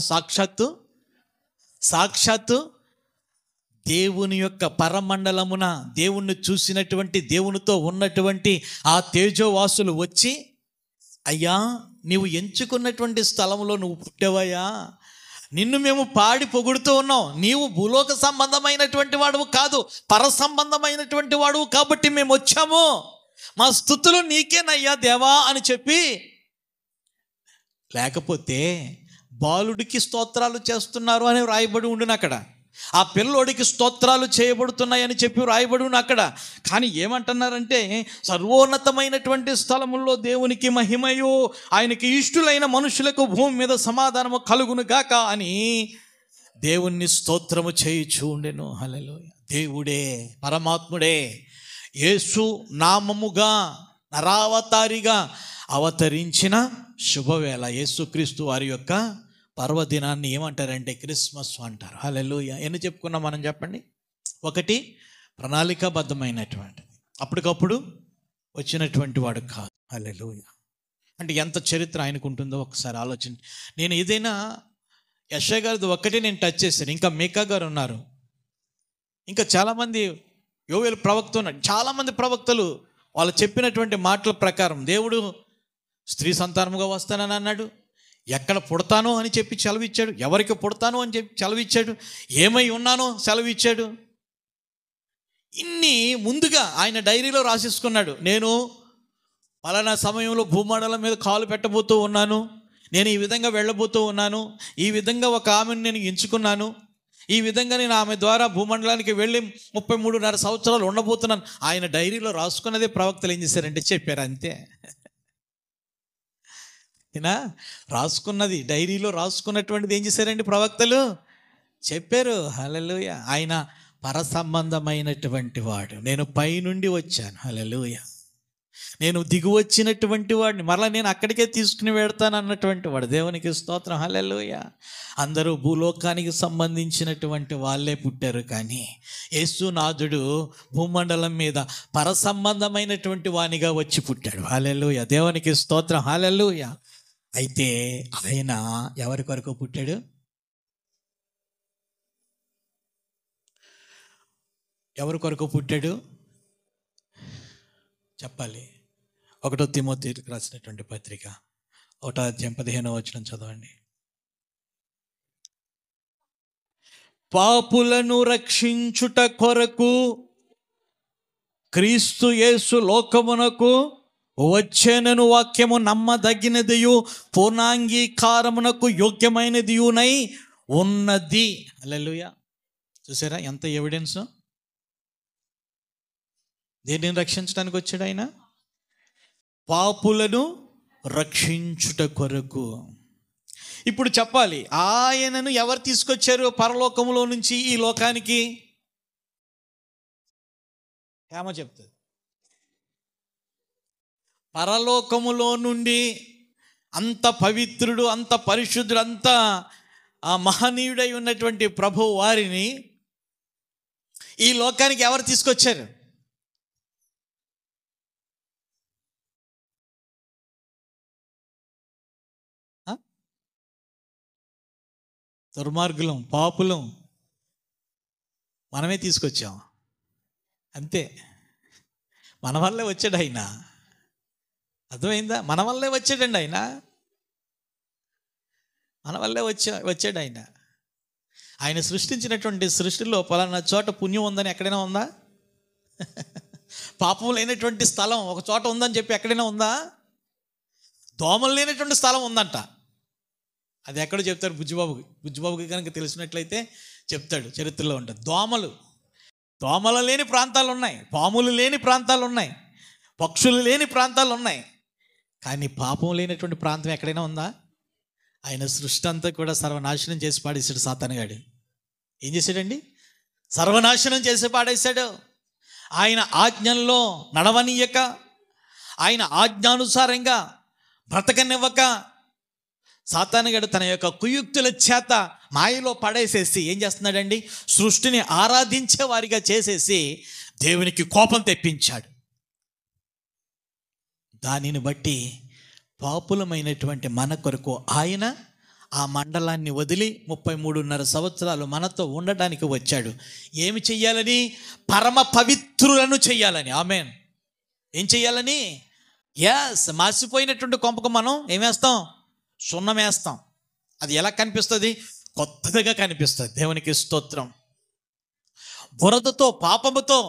సాక్షాత్తు దేవుని యొక్క పరమండలమున దేవుణ్ణి చూసినటువంటి, దేవునితో ఉన్నటువంటి ఆ తేజోవాసులు వచ్చి, అయ్యా నీవు ఎంచుకున్నటువంటి స్థలంలో నువ్వు పుట్టావయ్యా, నిన్ను మేము పాడి పొగుడుతూ ఉన్నాం. నీవు భూలోక సంబంధమైనటువంటి వాడువు కాదు, పర సంబంధమైనటువంటి వాడువు. కాబట్టి మేము వచ్చాము, మా స్తుతులు నీకేనయ్యా దేవా అని చెప్పి. లేకపోతే బాలుడికి స్తోత్రాలు చేస్తున్నారు అని రాయబడి ఉండును అక్కడ. ఆ పిల్లోడికి స్తోత్రాలు చేయబడుతున్నాయని చెప్పి రాయబడి ఉన్న అక్కడ. కానీ ఏమంటున్నారంటే సర్వోన్నతమైనటువంటి స్థలముల్లో దేవునికి మహిమయు ఆయనకి ఇష్టులైన మనుషులకు భూమి మీద సమాధానము కలుగును గాక అని దేవుణ్ణి స్తోత్రము చేయుచూ ఉండెను. హల్లెలూయా. దేవుడే, పరమాత్ముడే యేసు నామముగా నరావతారిగా అవతరించిన శుభవేళ. యేసుక్రీస్తు వారి యొక్క పర్వదినాన్ని ఏమంటారంటే క్రిస్మస్ అంటారు. హల్లెలూయా. ఎన్ని చెప్పుకున్నాం మనం చెప్పండి? ఒకటి, ప్రణాళికాబద్ధమైనటువంటిది, అప్పటికప్పుడు వచ్చినటువంటి వాడు కాదు. హల్లెలూయా. అంటే ఎంత చరిత్ర ఆయనకు ఉంటుందో ఒకసారి ఆలోచన. నేను ఏదైనా యెషయా గారిది ఒక్కటే నేను టచ్ చేశాను. ఇంకా మీకా గారు ఉన్నారు. ఇంకా చాలామంది యోవేలు ప్రవక్త ఉన్నాడు. చాలామంది ప్రవక్తలు వాళ్ళు చెప్పినటువంటి మాటల ప్రకారం దేవుడు స్త్రీ సంతానముగా వస్తానని అన్నాడు. ఎక్కడ పుడతానో అని చెప్పి సెలవిచ్చాడు. ఎవరికి పుడతానో అని చెప్పి సెలవిచ్చాడు. ఏమై ఉన్నానో సెలవిచ్చాడు. ఇన్ని ముందుగా ఆయన డైరీలో రాసేసుకున్నాడు. నేను పలానా సమయంలో భూమండలం మీద కాలు పెట్టబోతూ ఉన్నాను, నేను ఈ విధంగా వెళ్ళబోతూ ఉన్నాను, ఈ విధంగా ఒక ఆమెను నేను ఎంచుకున్నాను, ఈ విధంగా నేను ఆమె ద్వారా భూమండలానికి వెళ్ళి 33.5 సంవత్సరాలు ఉండబోతున్నాను. ఆయన డైరీలో రాసుకున్నదే ప్రవక్తలు ఏం చేశారంటే చెప్పారు అంతే. ఏనా రాసుకున్నది డైరీలో రాసుకున్నటువంటిది ఏం చేశారండి ప్రవక్తలు చెప్పారు. హల్లెలూయా. ఆయన పరసంబంధమైనటువంటి వాడు. నేను పైనుండి వచ్చాను. హల్లెలూయా. నేను దిగు వచ్చినటువంటి వాడిని మరలా నేను అక్కడికే తీసుకుని వెళ్తాను అన్నటువంటి వాడు. దేవునికి స్తోత్రం. హల్లెలూయా. అందరూ భూలోకానికి సంబంధించినటువంటి వాళ్ళే పుట్టారు, కానీ యేసునాథుడు భూమండలం మీద పరసంబంధమైనటువంటి వానిగా వచ్చి పుట్టాడు. హల్లెలూయా. దేవునికి స్తోత్రం. హల్లెలూయా. అయితే ఆయన ఎవరి కొరకు పుట్టాడు? ఎవరి కొరకు పుట్టాడు చెప్పాలి. 1 తిమోతికి రాసినటువంటి పత్రిక 1వ అధ్యాయం 15వ వచనం చదవండి. పాపులను రక్షించుట కొరకు క్రీస్తు యేసు లోకమునకు వచ్చెనను వాక్యము నమ్మదగినదియు పూర్ణాంగీకారమునకు యోగ్యమైనదియునై ఉన్నది. హల్లెలూయా. చూసారా ఎంత ఎవిడెన్స్? దేనిని రక్షించడానికి వచ్చాడు ఆయన? పాపులను రక్షించుట కొరకు. ఇప్పుడు చెప్పాలి, ఆయనను ఎవరు తీసుకొచ్చారు పరలోకములో నుంచి ఈ లోకానికి? ఏమో చెప్తుంది. పరలోకములో నుండి అంత పవిత్రుడు, అంత పరిశుద్ధుడు, అంత మహనీయుడై ఉన్నటువంటి ప్రభు వారిని ఈ లోకానికి ఎవరు తీసుకొచ్చారు? దుర్మార్గులం, పాపులం మనమే తీసుకొచ్చాం అంతే. మన వల్లే వచ్చాడు ఆయన. అర్థమైందా? మన వల్లే వచ్చాడండి ఆయన. మన వల్లే వచ్చాడు ఆయన. ఆయన సృష్టించినటువంటి సృష్టిలో పలానా చోట పుణ్యం ఉందని ఎక్కడైనా ఉందా? పాపం లేనటువంటి స్థలం ఒక చోట ఉందని చెప్పి ఎక్కడైనా ఉందా? దోమలు లేనటువంటి స్థలం ఉందంట. అది ఎక్కడో చెప్తారు బుజ్జిబాబుకి కనుక తెలిసినట్లయితే చెప్తాడు, చరిత్రలో ఉంటుంది. దోమలు లేని ప్రాంతాలు ఉన్నాయి, పాములు లేని ప్రాంతాలు ఉన్నాయి, పక్షులు లేని ప్రాంతాలు ఉన్నాయి, కానీ పాపం లేనటువంటి ప్రాంతం ఎక్కడైనా ఉందా? ఆయన సృష్టి అంతా కూడా సర్వనాశనం చేసి పాడేశాడు సాతానుగాడు. ఏం చేశాడండి? సర్వనాశనం చేసి పాడేశాడు. ఆయన ఆజ్ఞల్లో నడవనీయక, ఆయన ఆజ్ఞానుసారంగా బ్రతకనివ్వక సాతానుగాడు తన యొక్క కుయుక్తుల చేత మాయలో పడేసేసి ఏం చేస్తున్నాడండి? సృష్టిని ఆరాధించే వారిగా చేసేసి దేవునికి కోపం తెప్పించాడు. దానిని బట్టి పాపులమైనటువంటి మన కొరకు ఆయన ఆ మండలాన్ని వదిలి 33.5 సంవత్సరాలు మనతో ఉండడానికి వచ్చాడు. ఏమి చెయ్యాలని? పరమ పవిత్రులను చెయ్యాలని. ఆమేన్. ఏం చెయ్యాలని? మాసిపోయినటువంటి కొంపకు మనం ఏమేస్తాం? సున్నం వేస్తాం. అది ఎలా కనిపిస్తుంది? కొత్తగా కనిపిస్తుంది. దేవునికి స్తోత్రం. బురదతో, పాపముతో,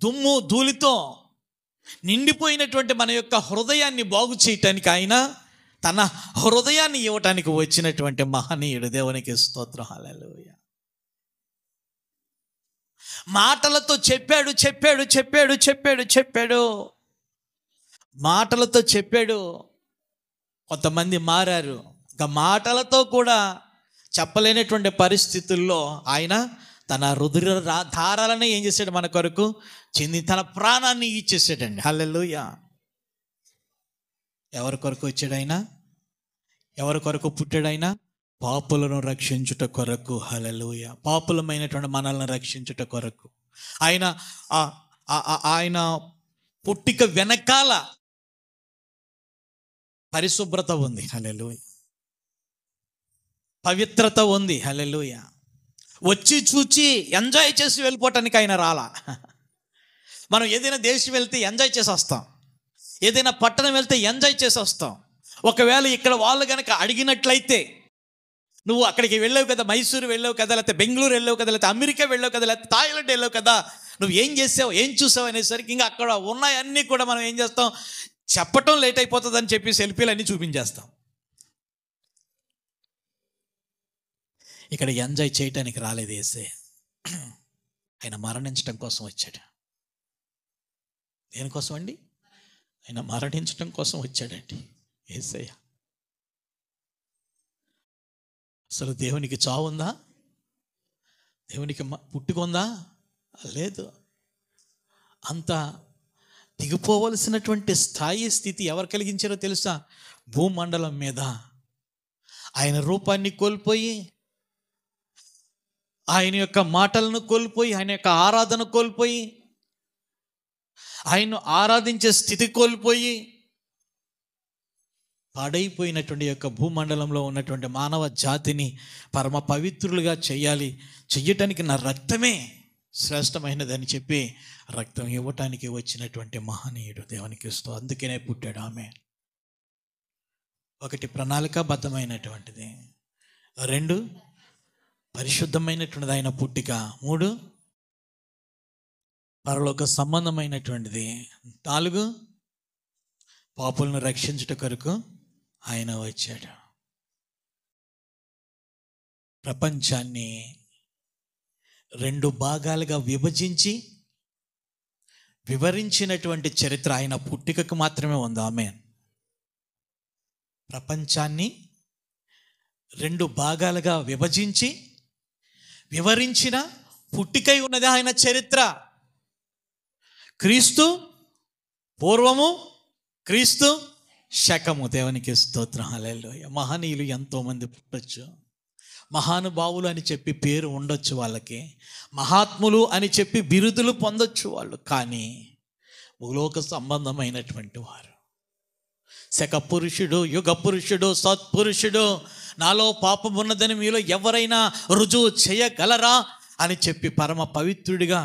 దుమ్ము ధూళితో నిండిపోయినటువంటి మన యొక్క హృదయాన్ని బాగు చేయటానికి ఆయన తన హృదయాన్ని ఇవ్వటానికి వచ్చినటువంటి మహనీయుడు. దేవునికి స్తోత్రం. హల్లెలూయా. మాటలతో చెప్పాడు చెప్పాడు చెప్పాడు చెప్పాడు చెప్పాడు మాటలతో చెప్పాడు. కొంతమంది మారారు. ఇంకా మాటలతో కూడా చెప్పలేనటువంటి పరిస్థితుల్లో ఆయన తన రుధిర ధారాలనే ఏం చేశాడు? మన కొరకు చెంది తన ప్రాణాన్ని ఇచ్చేసాడండి. హల్లెలూయా. ఎవరి కొరకు వచ్చాడు ఆయన? ఎవరి కొరకు పుట్టాడు ఆయన? పాపులను రక్షించుట కొరకు. హల్లెలూయా. పాపులమైనటువంటి మనల్ని రక్షించుట కొరకు ఆయన ఆయన పుట్టిక వెనకాల పరిశుభ్రత ఉంది. హల్లెలూయా. పవిత్రత ఉంది. హల్లెలూయా. వచ్చి చూచి ఎంజాయ్ చేసి వెళ్ళిపోవటానికి ఆయన రాలా. మనం ఏదైనా దేశం వెళ్తే ఎంజాయ్ చేసి వస్తాం, ఏదైనా పట్టణం వెళ్తే ఎంజాయ్ చేసి వస్తాం. ఒకవేళ ఇక్కడ వాళ్ళు కనుక అడిగినట్లయితే, నువ్వు అక్కడికి వెళ్ళావు కదా, మైసూరు వెళ్ళావు కదా, లేకపోతే బెంగళూరు వెళ్ళావు కదా, లేకపోతే అమెరికా వెళ్ళావు కదా, లేకపోతే థాయిలాండ్ వెళ్ళావు కదా, నువ్వు ఏం చేసావు, ఏం చూసావు అనేసరికి ఇంకా అక్కడ ఉన్నాయన్నీ కూడా మనం ఏం చేస్తాం, చెప్పటం లేట్ అయిపోతుంది అని చెప్పి సెల్ఫీలు అన్నీ చూపించేస్తాం. ఇక్కడ ఎంజాయ్ చేయటానికి రాలేదు యేసయ్య, ఆయన మరణించడం కోసం వచ్చాడు. దేనికోసం అండి? ఆయన మరణించడం కోసం వచ్చాడండి యేసయ్య. అసలు దేవునికి చావు ఉందా? దేవునికి పుట్టుక ఉందా? లేదు. అంత దిగిపోవలసినటువంటి స్థితి ఎవరు కలిగించారో తెలుసా? భూమండలం మీద ఆయన రూపాన్ని కోల్పోయి, ఆయన యొక్క మాటలను కోల్పోయి, ఆయన యొక్క ఆరాధన కోల్పోయి, ఆయన్ను ఆరాధించే స్థితి కోల్పోయి, పాడైపోయినటువంటి యొక్క భూమండలంలో ఉన్నటువంటి మానవ జాతిని పరమ పవిత్రులుగా చెయ్యటానికి నా రక్తమే శ్రేష్టమైనదని చెప్పి రక్తం ఇవ్వటానికి వచ్చినటువంటి మహనీయుడు దేవునికి ఇస్తూ, అందుకనే పుట్టాడు. ఆమె ఒకటి ప్రణాళికాబద్ధమైనటువంటిది, 2 పరిశుద్ధమైనటువంటిది ఆయన పుట్టిక, 3 పరలోక సంబంధమైనటువంటిది, 4 పాపులను రక్షించుట కొరకు ఆయన వచ్చాడు. ప్రపంచాన్ని 2 భాగాలుగా విభజించి వివరించినటువంటి చరిత్ర ఆయన పుట్టికకు మాత్రమే ఉంది. ఆమేన్. ప్రపంచాన్ని 2 భాగాలుగా విభజించి వివరించిన పుట్టికై ఉన్నది ఆయన చరిత్ర. క్రీస్తు పూర్వము, క్రీస్తు శకము. దేవునికి స్తోత్రం. హల్లెలూయా. మహనీయులు ఎంతోమంది పుట్టొచ్చు, మహానుభావులు అని చెప్పి పేరు ఉండొచ్చు వాళ్ళకి, మహాత్ములు అని చెప్పి బిరుదులు పొందొచ్చు వాళ్ళు, కానీ భూలోక సంబంధమైనటువంటి వారు, శక పురుషుడు, యుగ పురుషుడు, సత్పురుషుడు, నాలో పాపం ఉన్నదని మీలో ఎవరైనా రుజువు చేయగలరా అని చెప్పి పరమ పవిత్రుడిగా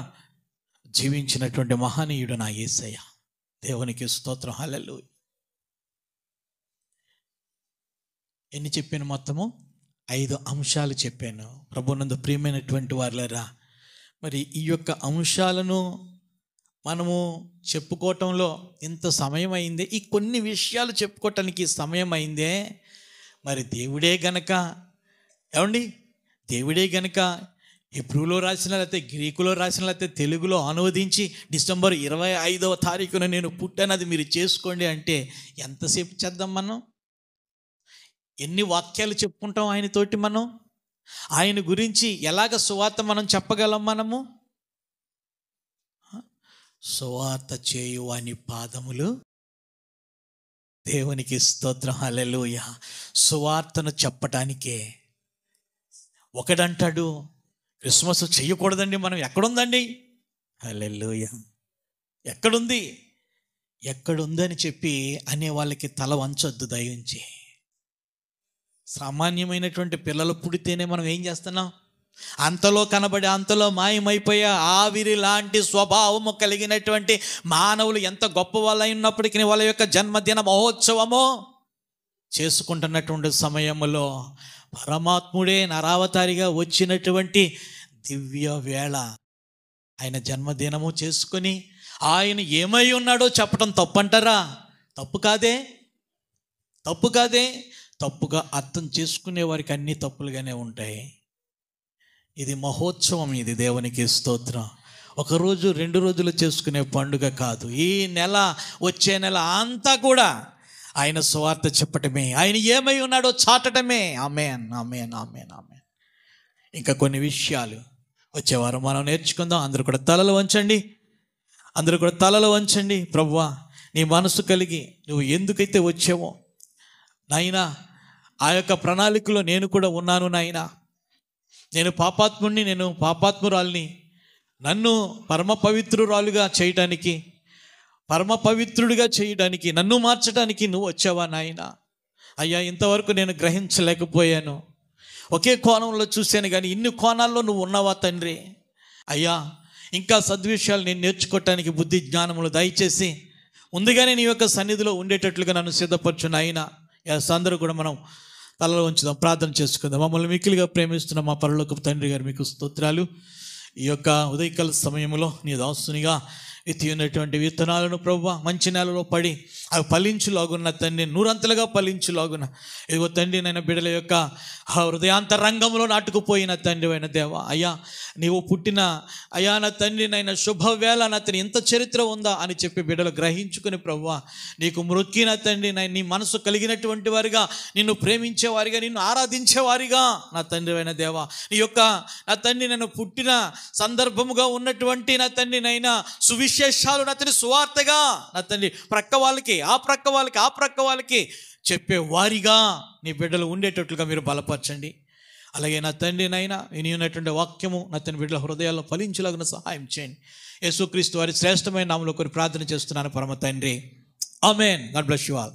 జీవించినటువంటి మహనీయుడు నా యేసయ్య. దేవునికి స్తోత్రం. హల్లెలూయా. ఎన్ని చెప్పాను? మొత్తము 5 అంశాలు చెప్పాను. ప్రభునందు ప్రియమైనటువంటి వారులారా, మరి ఈ యొక్క అంశాలను మనము చెప్పుకోవటంలో ఇంత సమయం అయిందే, ఈ కొన్ని విషయాలు చెప్పుకోవటానికి సమయం అయిందే. మరి దేవుడే గనక హెబ్రూలో రాసిన, లేకపోతే గ్రీకులో రాసిన, లేకపోతే తెలుగులో అనువదించి డిసెంబర్ 25వ తారీఖున నేను పుట్టానది మీరు చేసుకోండి అంటే ఎంతసేపు చేద్దాం మనం? ఎన్ని వాక్యాలు చెప్పుకుంటాం ఆయనతోటి? మనం ఆయన గురించి ఎలాగ సువార్త మనం చెప్పగలం? మనము సువార్త చేయువాని పాదములు. దేవునికి స్తోత్రం. హల్లెలూయా. సువార్తను చెప్పటానికే ఒకడంటాడు, క్రిస్మస్ చెయ్యకూడదండి, మనం ఎక్కడుందండి? హల్లెలూయా. ఎక్కడుందని చెప్పి అనే వాళ్ళకి తల వంచొద్దు దయించి. సామాన్యమైనటువంటి పిల్లలు పుడితేనే మనం ఏం చేస్తున్నాం? అంతలో కనబడి అంతలో మాయమైపోయే ఆవిరి లాంటి స్వభావము కలిగినటువంటి మానవులు ఎంత గొప్ప వాళ్ళై ఉన్నప్పటికీ వాళ్ళ యొక్క జన్మదిన మహోత్సవము చేసుకుంటున్నటువంటి సమయంలో పరమాత్ముడే నరావతారిగా వచ్చినటువంటి దివ్య వేళ ఆయన జన్మదినము చేసుకొని ఆయన ఏమై ఉన్నాడో చెప్పడం తప్పంటారా? తప్పు కాదే. తప్పుగా అర్థం చేసుకునే వారికి అన్ని తప్పులుగానే ఉంటాయి. ఇది మహోత్సవం, ఇది దేవునికి స్తోత్రం. 1 రోజు 2 రోజులు చేసుకునే పండుగ కాదు. ఈ నెల, వచ్చే నెల అంతా కూడా ఆయన సువార్త చెప్పటమే, ఆయన ఏమై ఉన్నాడో చాటటమే. ఆమేన్, ఆమేన్, ఆమేన్, ఆమేన్. ఇంకా కొన్ని విషయాలు వచ్చేవారం మనం నేర్చుకుందాం. అందరూ కూడా తలలు వంచండి. ప్రభువా, నీ మనసు కలిగి నువ్వు ఎందుకైతే వచ్చావో నాయనా, ఆ యొక్క ప్రణాళికలో నేను కూడా ఉన్నాను నాయనా. నేను పాపాత్ముడిని, నేను పాపాత్మురాల్ని. నన్ను పరమ పవిత్రురాలుగా చేయడానికి, పరమ పవిత్రుడిగా చేయడానికి, నన్ను మార్చడానికి నువ్వు వచ్చావా నాయనా? అయ్యా, ఇంతవరకు నేను గ్రహించలేకపోయాను. ఒకే కోణంలో చూశాను కానీ ఇన్ని కోణాల్లో నువ్వు ఉన్నావా తండ్రి? అయ్యా, ఇంకా సద్విషయాలు నేను నేర్చుకోవటానికి బుద్ధి జ్ఞానములు దయచేసి ముందుగానే నీ యొక్క సన్నిధిలో ఉండేటట్లుగా నన్ను సిద్ధపరచు నాయన. అందరూ కూడా మనం తలలో ఉంచుదాం, ప్రార్థన చేసుకుందాం. మమ్మల్ని మిక్కిలిగా ప్రేమిస్తున్న మా పరలోకపు తండ్రి గారు, మీకు స్తోత్రాలు. ఈ యొక్క ఉదయకాల సమయంలో నీ దాసునిగా ఎత్తి ఉన్నటువంటి విత్తనాలను ప్రభువా మంచి నేలలో పడి అవి ఫలించులాగున్న తండ్రి, నూరంతలుగా ఫలించులాగున ఇదిగో తండ్రి నైనా బిడ్డల యొక్క హృదయాంతరంగంలో నాటుకుపోయిన తండ్రి అయిన దేవ, అయ్యా నీవు పుట్టిన అయ్యా నా తండ్రి నైనా శుభవేళ నా తండ్రి ఎంత చరిత్ర ఉందా అని చెప్పి బిడ్డలు గ్రహించుకుని ప్రభువా నీకు మృక్కిన తండ్రి నీ మనసు కలిగినటువంటి వారిగా, నిన్ను ప్రేమించేవారిగా, నిన్ను ఆరాధించేవారిగా నా తండ్రి అయిన దేవ, నీ యొక్క నా తండ్రి నన్ను పుట్టిన సందర్భముగా ఉన్నటువంటి నా తండ్రి నైనా సువిశేషాలు నా తండ్రి సువార్తగా నా తండ్రి ప్రక్క వాళ్ళకి ఆ ప్రక్క వాళ్ళకి చెప్పే వారిగా నీ బిడ్డలు ఉండేటట్లుగా మీరు బలపరచండి. అలాగే నా తండ్రి నైనా విని ఉన్నటువంటి వాక్యము నా తండ్రి బిడ్డల హృదయాల్లో ఫలించలాగిన సహాయం చేయండి. యేసుక్రీస్తు వారి శ్రేష్టమైన నామములో కొన్ని ప్రార్థన చేస్తున్నాను పరమ తండ్రి. Amen. God bless you all.